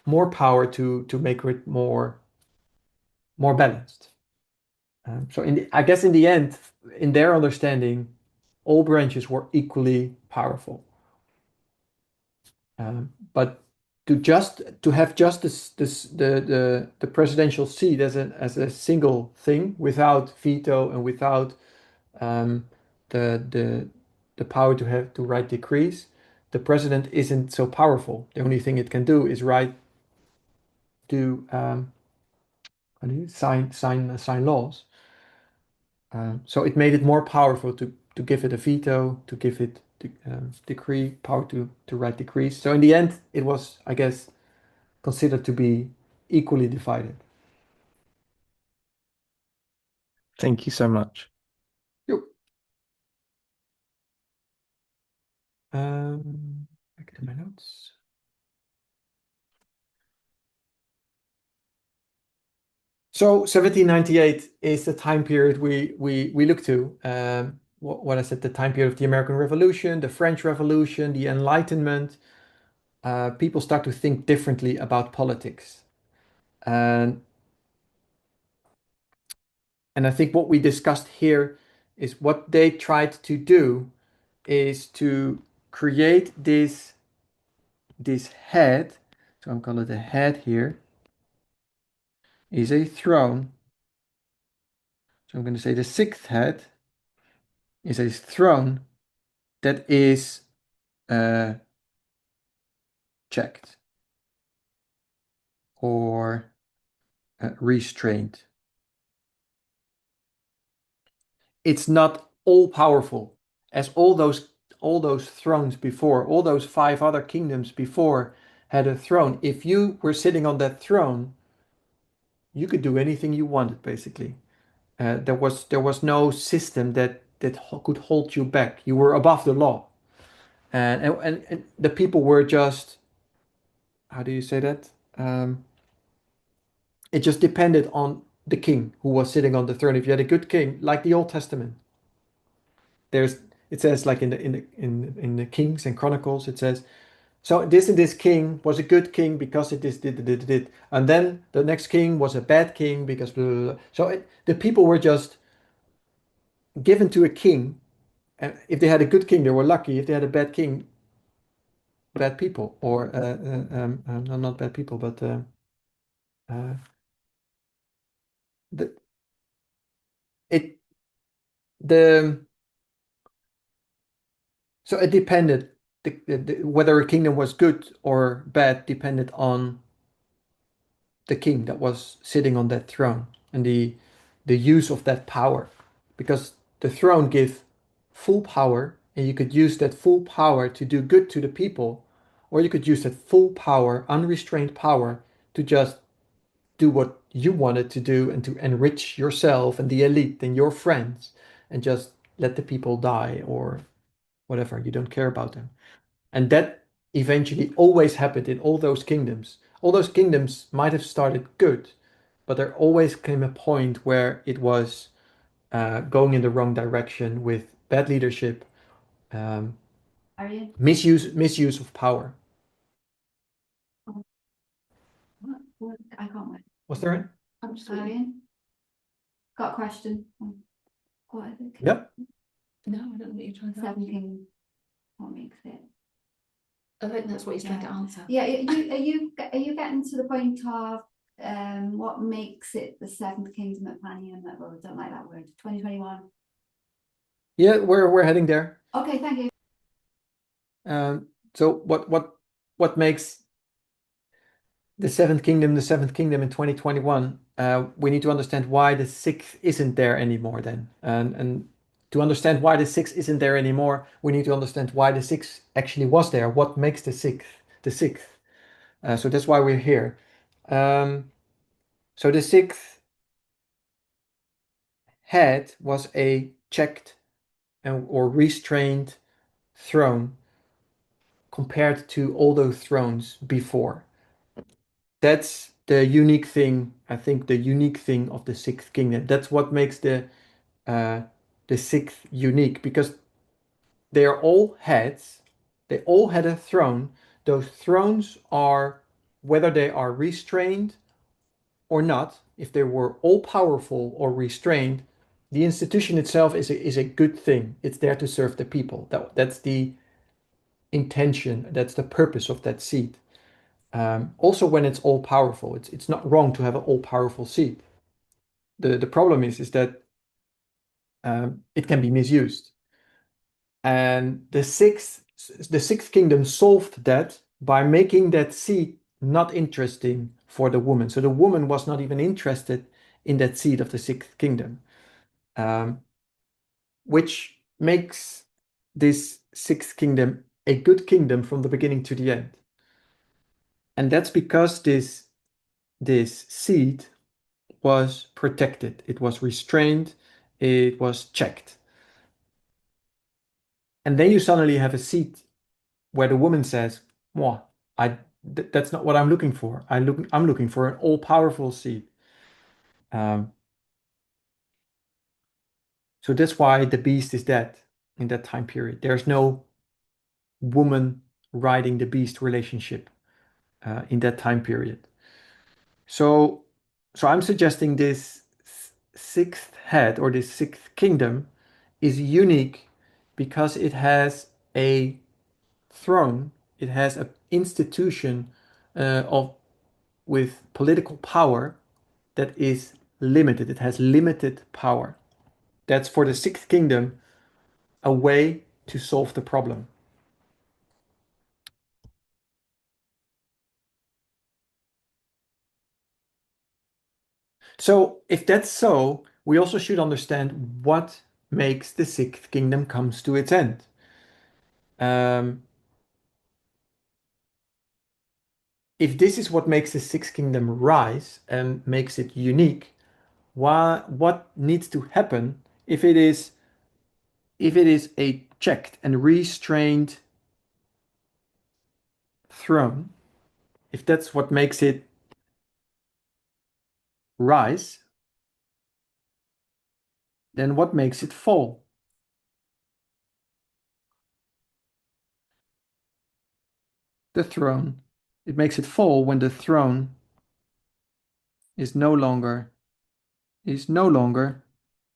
more power to make it more balanced. So I guess in the end, in their understanding, all branches were equally powerful. But to have just the presidential seat as a single thing without veto and without um, the the the power to write decrees, the president isn't so powerful. The only thing it can do is write do how do you sign laws. So it made it more powerful to give it a veto, to give it decree power to write decrees. So in the end, it was, I guess, considered to be equally divided. thank you so much. Yep. Back to my notes. So 1798 is the time period we look to. What I said, the time period of the American Revolution, the French Revolution, the Enlightenment. People start to think differently about politics. And And I think what we discussed here is what they tried to do is to create this head. So I'm calling it a head here, is a throne. So I'm going to say the sixth head is a throne that is uh, checked or restrained. It's not all powerful as all those thrones before, all those five other kingdoms before had a throne. If you were sitting on that throne, you could do anything you wanted basically. There was no system that could hold you back. You were above the law. And the people were just, how do you say that? It just depended on the king who was sitting on the throne. If you had a good king, like the Old Testament, there's it says like in the Kings and Chronicles, it says, so this and this king was a good king because it did, and then the next king was a bad king because blah, blah, blah. So the people were just given to a king, and if they had a good king, they were lucky. If they had a bad king, bad people, or no, not bad people, but uh, the it the so it depended whether a kingdom was good or bad depended on the king that was sitting on that throne and the use of that power, because the throne gave full power and you could use that full power to do good to the people, or you could use that full power, unrestrained power, to just do what you wanted to do and to enrich yourself and the elite and your friends and just let the people die or whatever. You don't care about them. And that eventually always happened in all those kingdoms. All those kingdoms might have started good, but there always came a point where it was going in the wrong direction with bad leadership, um, Aryan, misuse of power. I can't wait. Was there an? Absolutely. Aryan, got a question? What is it? Yep. No, I don't know what you're trying to Seven answer. King, what makes it? I think that's what he's trying to Yeah. answer. Yeah, are you getting to the point of what makes it the seventh kingdom at Panion? Well, I don't like that word. 2021. Yeah, we're heading there. Okay, thank you. So what makes the seventh kingdom in 2021? We need to understand why the sixth isn't there anymore then. And to understand why the sixth isn't there anymore, we need to understand why the sixth actually was there. What makes the sixth the sixth? So that's why we're here. So the sixth head was a checked or restrained throne compared to all those thrones before. That's the unique thing, I think, the unique thing of the sixth kingdom. That's what makes uh, the sixth unique, because they are all heads. They all had a throne. Those thrones are, whether they are restrained or not, if they were all powerful or restrained, the institution itself is a good thing. It's there to serve the people. That's the intention. That's the purpose of that seat. Also, when it's all powerful, it's not wrong to have an all powerful seat. The problem is that it can be misused. And the sixth kingdom solved that by making that seat not interesting for the woman. So the woman was not even interested in that seat of the sixth kingdom, um, which makes this sixth kingdom a good kingdom from the beginning to the end. And that's because this seat was protected, it was restrained, it was checked. And then you suddenly have a seat where the woman says, "Well, that's not what I'm looking for. I'm looking for an all-powerful seat." Um, so that's why the beast is dead in that time period. There's no woman riding the beast relationship in that time period. So, so I'm suggesting this sixth head or this sixth kingdom is unique because it has a throne, it has an institution of with political power that is limited. It has limited power. That's for the sixth kingdom a way to solve the problem. So if that's so, we also should understand what makes the sixth kingdom comes to its end. Um, if this is what makes the sixth kingdom rise and makes it unique, what needs to happen if it is a checked and restrained throne, if that's what makes it rise, then what makes it fall? The throne. It makes it fall when the throne is no longer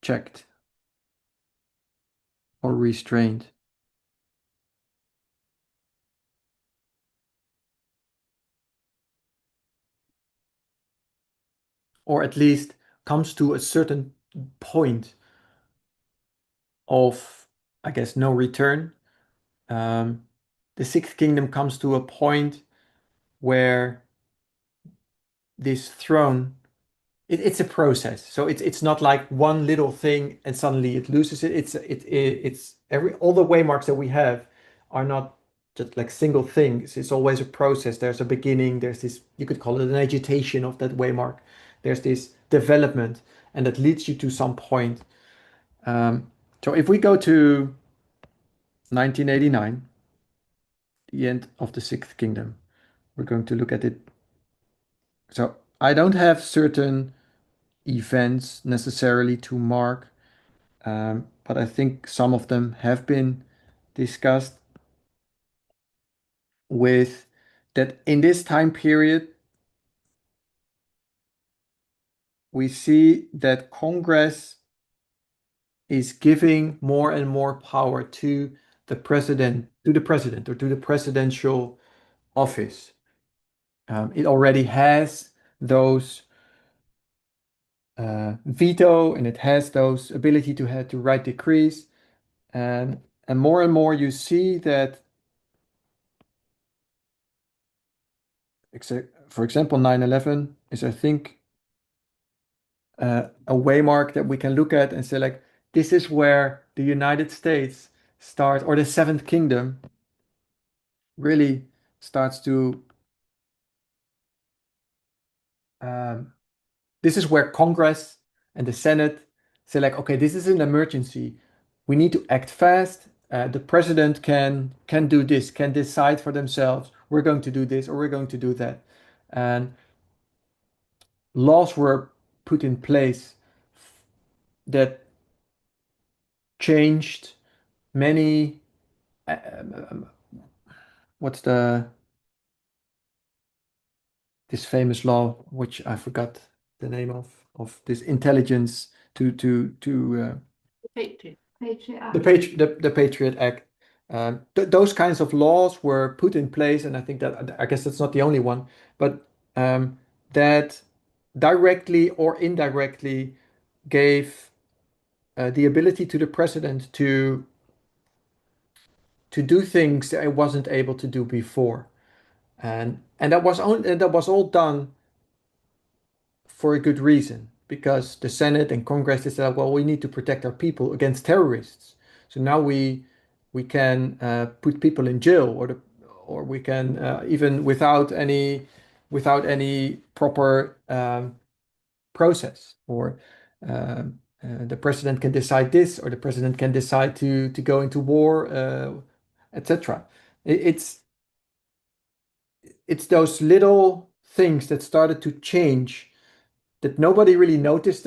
checked or restrained. Or at least comes to a certain point of, I guess, no return. The sixth kingdom comes to a point where this throne, it's a process. So it's not like one little thing and suddenly it loses it. It's every all the waymarks that we have are not just like single things. It's always a process. There's a beginning. There's this, you could call it an agitation of that waymark. There's this development, and that leads you to some point. So if we go to 1989, the end of the sixth kingdom, we're going to look at it. So I don't have certain events necessarily to mark, but I think some of them have been discussed with that in this time period, we see that Congress is giving more and more power to the president or to the presidential office. It already has those veto, and it has those ability to have to write decrees, and more you see that, for example, 9/11 is, I think, a waymark that we can look at and say, like, this is where the United States starts, or the Seventh Kingdom really starts to. Um, this is where Congress and the Senate say, like, okay, this is an emergency. We need to act fast. The president can do this, can decide for themselves. We're going to do this or we're going to do that, and laws were put in place that changed many. Um, what's this famous law, which I forgot the name of this intelligence to Patriot. Patriot the Act. the Patriot Act. Those kinds of laws were put in place, and I think that, I guess that's not the only one, but that directly or indirectly gave the ability to the president to do things that I wasn't able to do before, and that was all done for a good reason, because the Senate and Congress decided, well, we need to protect our people against terrorists. So now we can put people in jail, or we can even without any proper process, or the president can decide this, or the president can decide to go into war, etc. It's those little things that started to change, that nobody really noticed,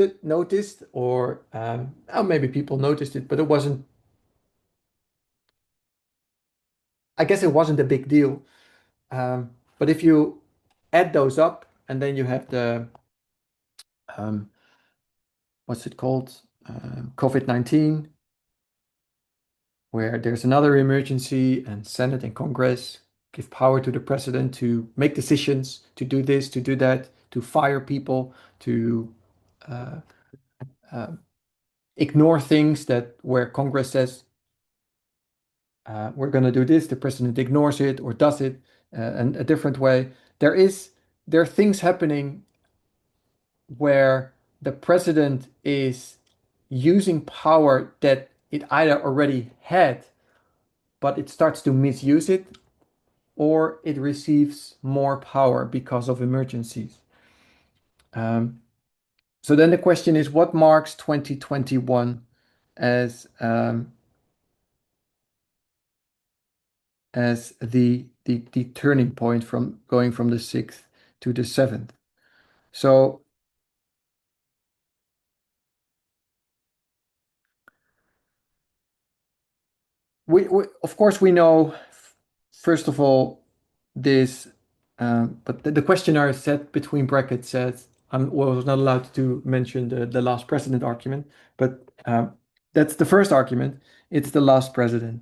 or oh, maybe people noticed it, but it wasn't. I guess it wasn't a big deal. But if you add those up, and then you have the um, what's it called, COVID-19, where there's another emergency, and Senate and Congress give power to the president to make decisions, to do this, to do that, to fire people, to uh, uh, ignore things that where Congress says we're going to do this, the president ignores it or does it in a different way. There are things happening where the president is using power that it either already had, but it starts to misuse it, or it receives more power because of emergencies. Um, so then the question is, what marks 2021 as as the turning point from going from the 6th to the 7th. So we of course we know, first of all, this, but the questionnaire said between brackets said was not allowed to mention the last president argument, but that's the first argument. It's the last president.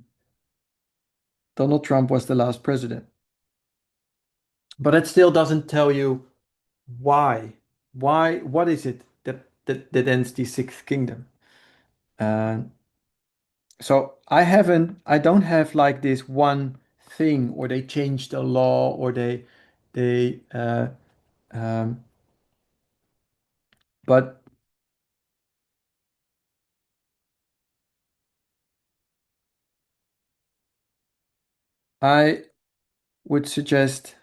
Donald Trump was the last president. But it still doesn't tell you why. Why? What is it that ends the sixth kingdom? So I don't have like this one thing, or they changed the law, or they um, but I would suggest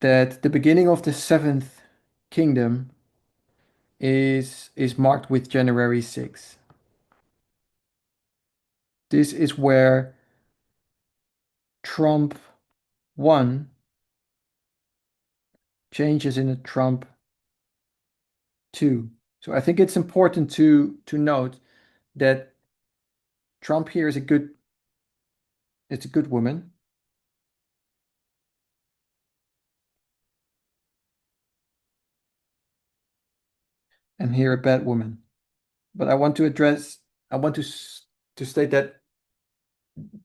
that the beginning of the seventh kingdom is marked with January 6th. This is where Trump 1 changes into Trump 2. So I think it's important to note that Trump here is it's a good woman. And here a bad woman. But I want to state that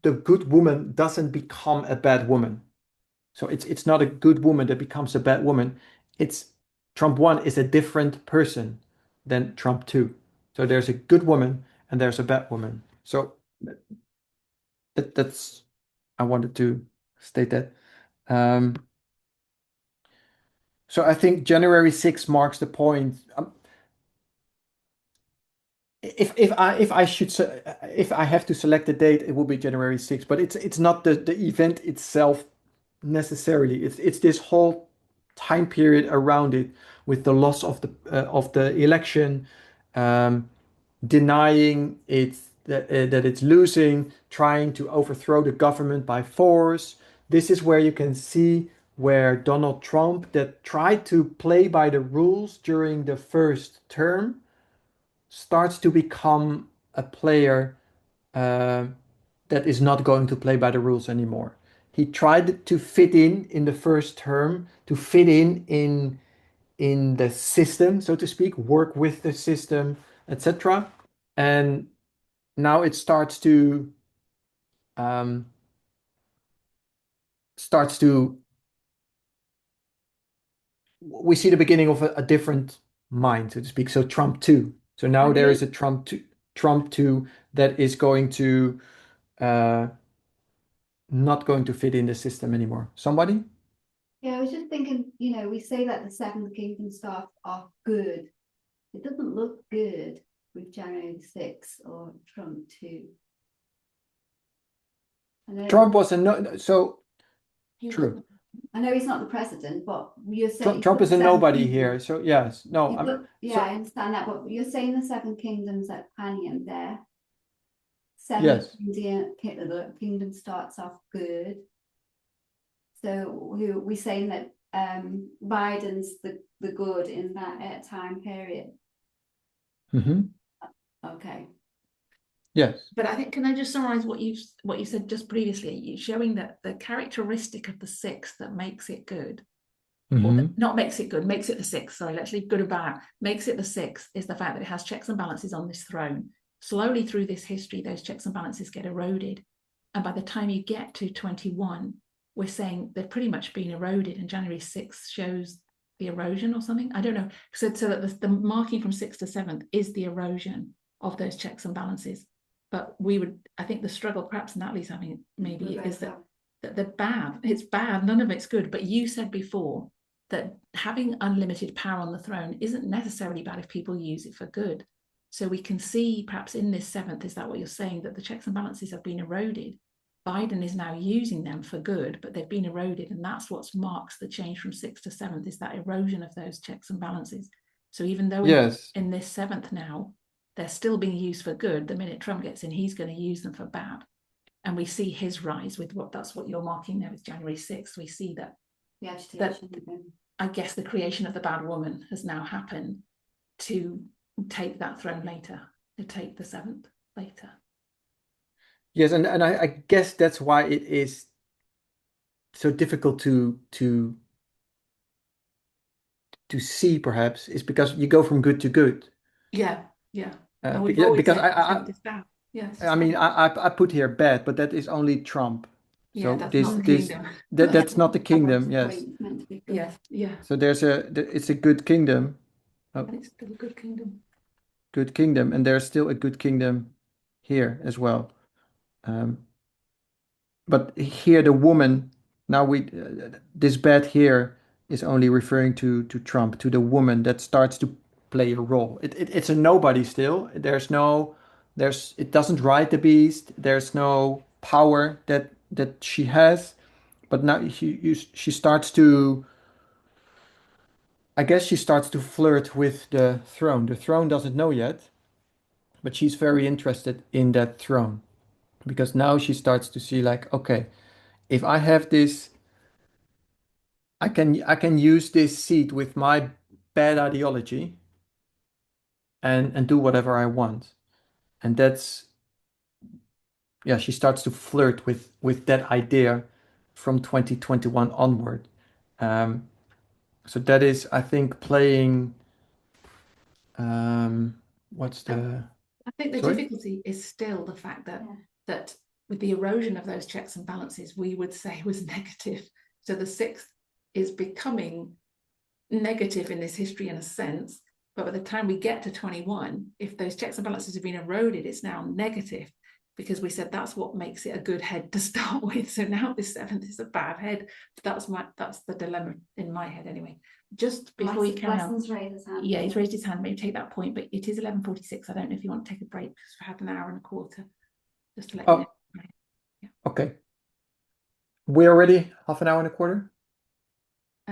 the good woman doesn't become a bad woman. So it's not a good woman that becomes a bad woman. It's Trump 1 is a different person than Trump 2. So there's a good woman and there's a bad woman. So that's I wanted to state that. So I think January 6th marks the point. If I have to select a date, it will be January 6th. But it's not the event itself necessarily. It's this whole time period around it, with the loss of the election, denying that it's losing, trying to overthrow the government by force. This is where you can see where Donald Trump, that tried to play by the rules during the first term, starts to become a player that is not going to play by the rules anymore. He tried to fit in the first term, to fit in the system, so to speak, work with the system, etc. And now it um, starts to we see the beginning of a different mind, so to speak. So Trump 2. So now there is a Trump 2 that is going to not going to fit in the system anymore. Somebody? Yeah, I was just thinking, we say that the seventh kingdom starts off good. It doesn't look good with January 6th or Trump 2. Trump was so He was- true. I know he's not the president, but you're saying Trump is a seventh nobody kingdom. here. So yes, no, I understand that, but you're saying the seven kingdoms at Panium there. Yes. The kingdom starts off good. So we saying that Biden's the good in that time period. Okay. Yes. But I think, can I just summarize what you said just previously? You're showing that the characteristic of the sixth that makes it good, or not makes it good, makes it the sixth. Sorry, let's leave good or bad. Makes it the sixth is the fact that it has checks and balances on this throne. Slowly through this history, those checks and balances get eroded. And by the time you get to 21, we're saying they've pretty much been eroded, and January 6th shows the erosion or something. I don't know. So that the marking from 6th to 7th is the erosion of those checks and balances. But I think the struggle perhaps Natalie's having maybe is that they're bad. It's bad. None of it's good. But you said before that having unlimited power on the throne isn't necessarily bad if people use it for good. So we can see perhaps in this 7th, is that what you're saying, that the checks and balances have been eroded? Biden is now using them for good, but they've been eroded. And that's what marks the change from 6th to 7th, is that erosion of those checks and balances. So even though in this 7th now, they're still being used for good, the minute Trump gets in, he's going to use them for bad. And we see his rise with that's what you're marking there with January 6th. We see that The agitation. I guess the creation of the bad woman has now happened to take that throne later, to take the 7th later. Yes, and I guess that's why it is so difficult to see, perhaps, is because you go from good to good. Yeah. And we've always Because said the 7th is bad. Yes. I mean, I put here bad, but that is only Trump. Yeah, So that's this not the this kingdom. that's not the kingdom. That's Yes. meant to be good. Yes, yeah. So it's a good kingdom. And it's still a good kingdom. Good kingdom, and there's still a good kingdom here as well. But here the woman, now this bad here is only referring to Trump, to the woman that starts to play a role. It's a nobody still. It doesn't ride the beast. There's no power that she has, but now she starts to. I guess she starts to flirt with the throne. The throne doesn't know yet, but she's very interested in that throne because now she starts to see, like, okay, if I have this, I can use this seat with my bad ideology and do whatever I want. And that's, yeah, she starts to flirt with that idea from 2021 onward. Um, so that is, I think, playing. What's the I think the sorry? difficulty is still the fact that Yeah. that with the erosion of those checks and balances, we would say was negative. So the 6th is becoming negative in this history in a sense, but by the time we get to 21, if those checks and balances have been eroded, it's now negative because we said that's what makes it a good head to start with. So now this 7th is a bad head. That's the dilemma in my head anyway. Just before you carry on. Lessons raised his hand. Yeah, he's raised his hand. Maybe take that point, but it is 11:46. I don't know if you want to take a break because we've had an hour and a quarter. Just to let you know. Okay. We're already half an hour and a quarter?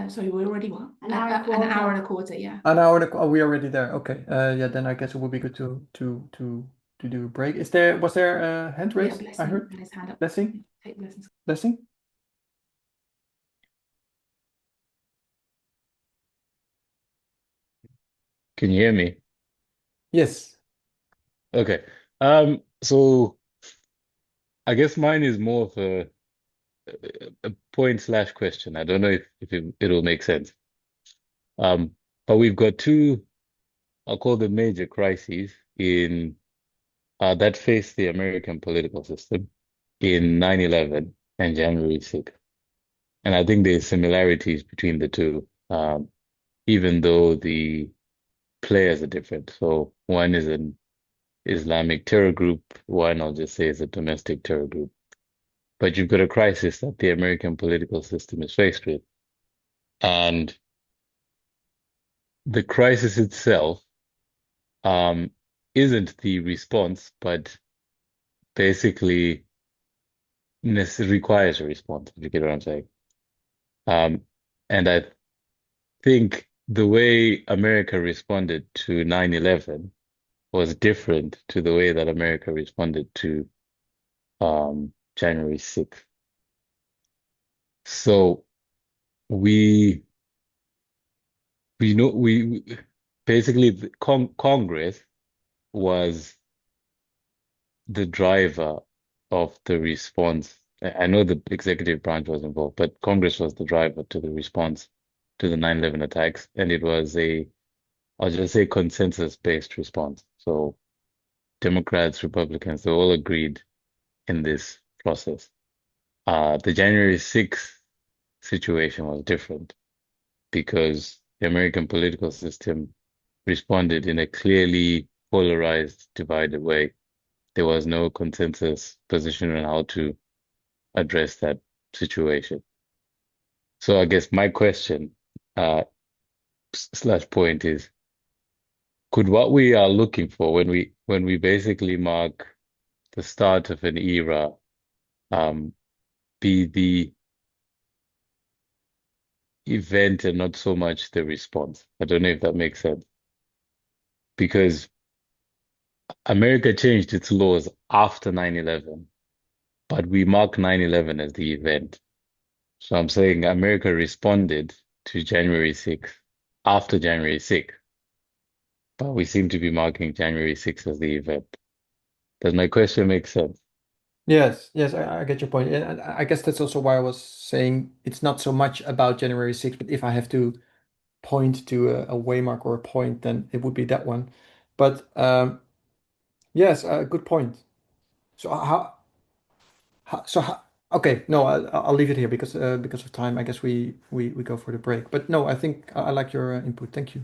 Sorry, we're already what? An hour and a An hour and a quarter. quarter, yeah. An hour and a, oh, we're already there. Okay. Yeah, then I guess it would be good to do a break. Was there a hand Yeah, raised? I Blessing heard. had his hand up. Blessing? Take Blessing's. Blessing? Can you hear me? Yes. Okay. So I guess mine is more of a point slash question. I don't know if it'll make sense. But we've got two, I'll call them major crises in that face the American political system in 9/11 and January 6th. And I think there's similarities between the two, even though the players are different. So one is an Islamic terror group, one I'll just say is a domestic terror group. But you've got a crisis that the American political system is faced with. And the crisis itself isn't the response, but basically requires a response, if you get what I'm saying. And I think the way America responded to 9/11 was different to the way that America responded to January 6th. So we know we basically Congress was the driver of the response. I know the executive branch was involved, but Congress was the driver to the response to the 9/11 attacks, and it was I'll just say consensus-based response. So Democrats, Republicans, they all agreed in this process. The January 6th situation was different because the American political system responded in a clearly polarized, divided way. There was no consensus position on how to address that situation. So I guess my question slash point is, could what we are looking for when we basically mark the start of an era be the event and not so much the response? I don't know if that makes sense. Because America changed its laws after 9/11 but we mark 9/11 as the event. So I'm saying America responded to January 6th after January 6th, but we seem to be marking January 6th as the event. Does my question make sense? Yes, yes, I get your point. And I guess that's also why I was saying it's not so much about January 6th, but if I have to point to a waymark or a point, then it would be that one. But yes, good point. So okay, no, I'll leave it here because of time. I guess we go for the break. But no, I think I like your input. Thank you.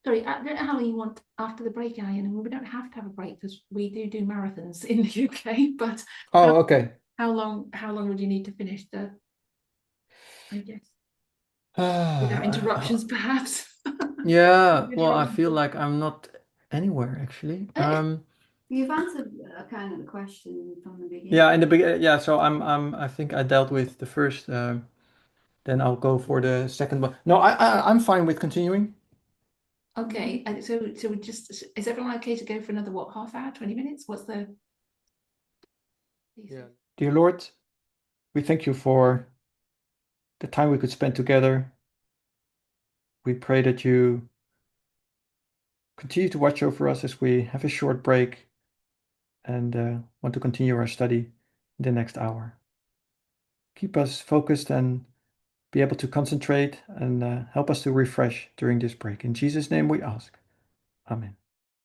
Sorry, I don't know how long you want after the break, Arjan, and we don't have to have a break because we do marathons in the UK. But Oh, okay. how long would you need to finish I guess, without interruptions, perhaps? Yeah, well, I feel like I'm not anywhere actually. You've answered kind of the question from the beginning. Yeah, in the beginning, yeah. So I think I dealt with the first. Then I'll go for the second one. No, I'm fine with continuing. Okay, so we just, is everyone okay to go for another half hour, 20 minutes? What's the? Yeah. Dear Lord, we thank you for the time we could spend together. We pray that you continue to watch over us as we have a short break and want to continue our study in the next hour. Keep us focused and be able to concentrate and help us to refresh during this break. In Jesus' name we ask. Amen.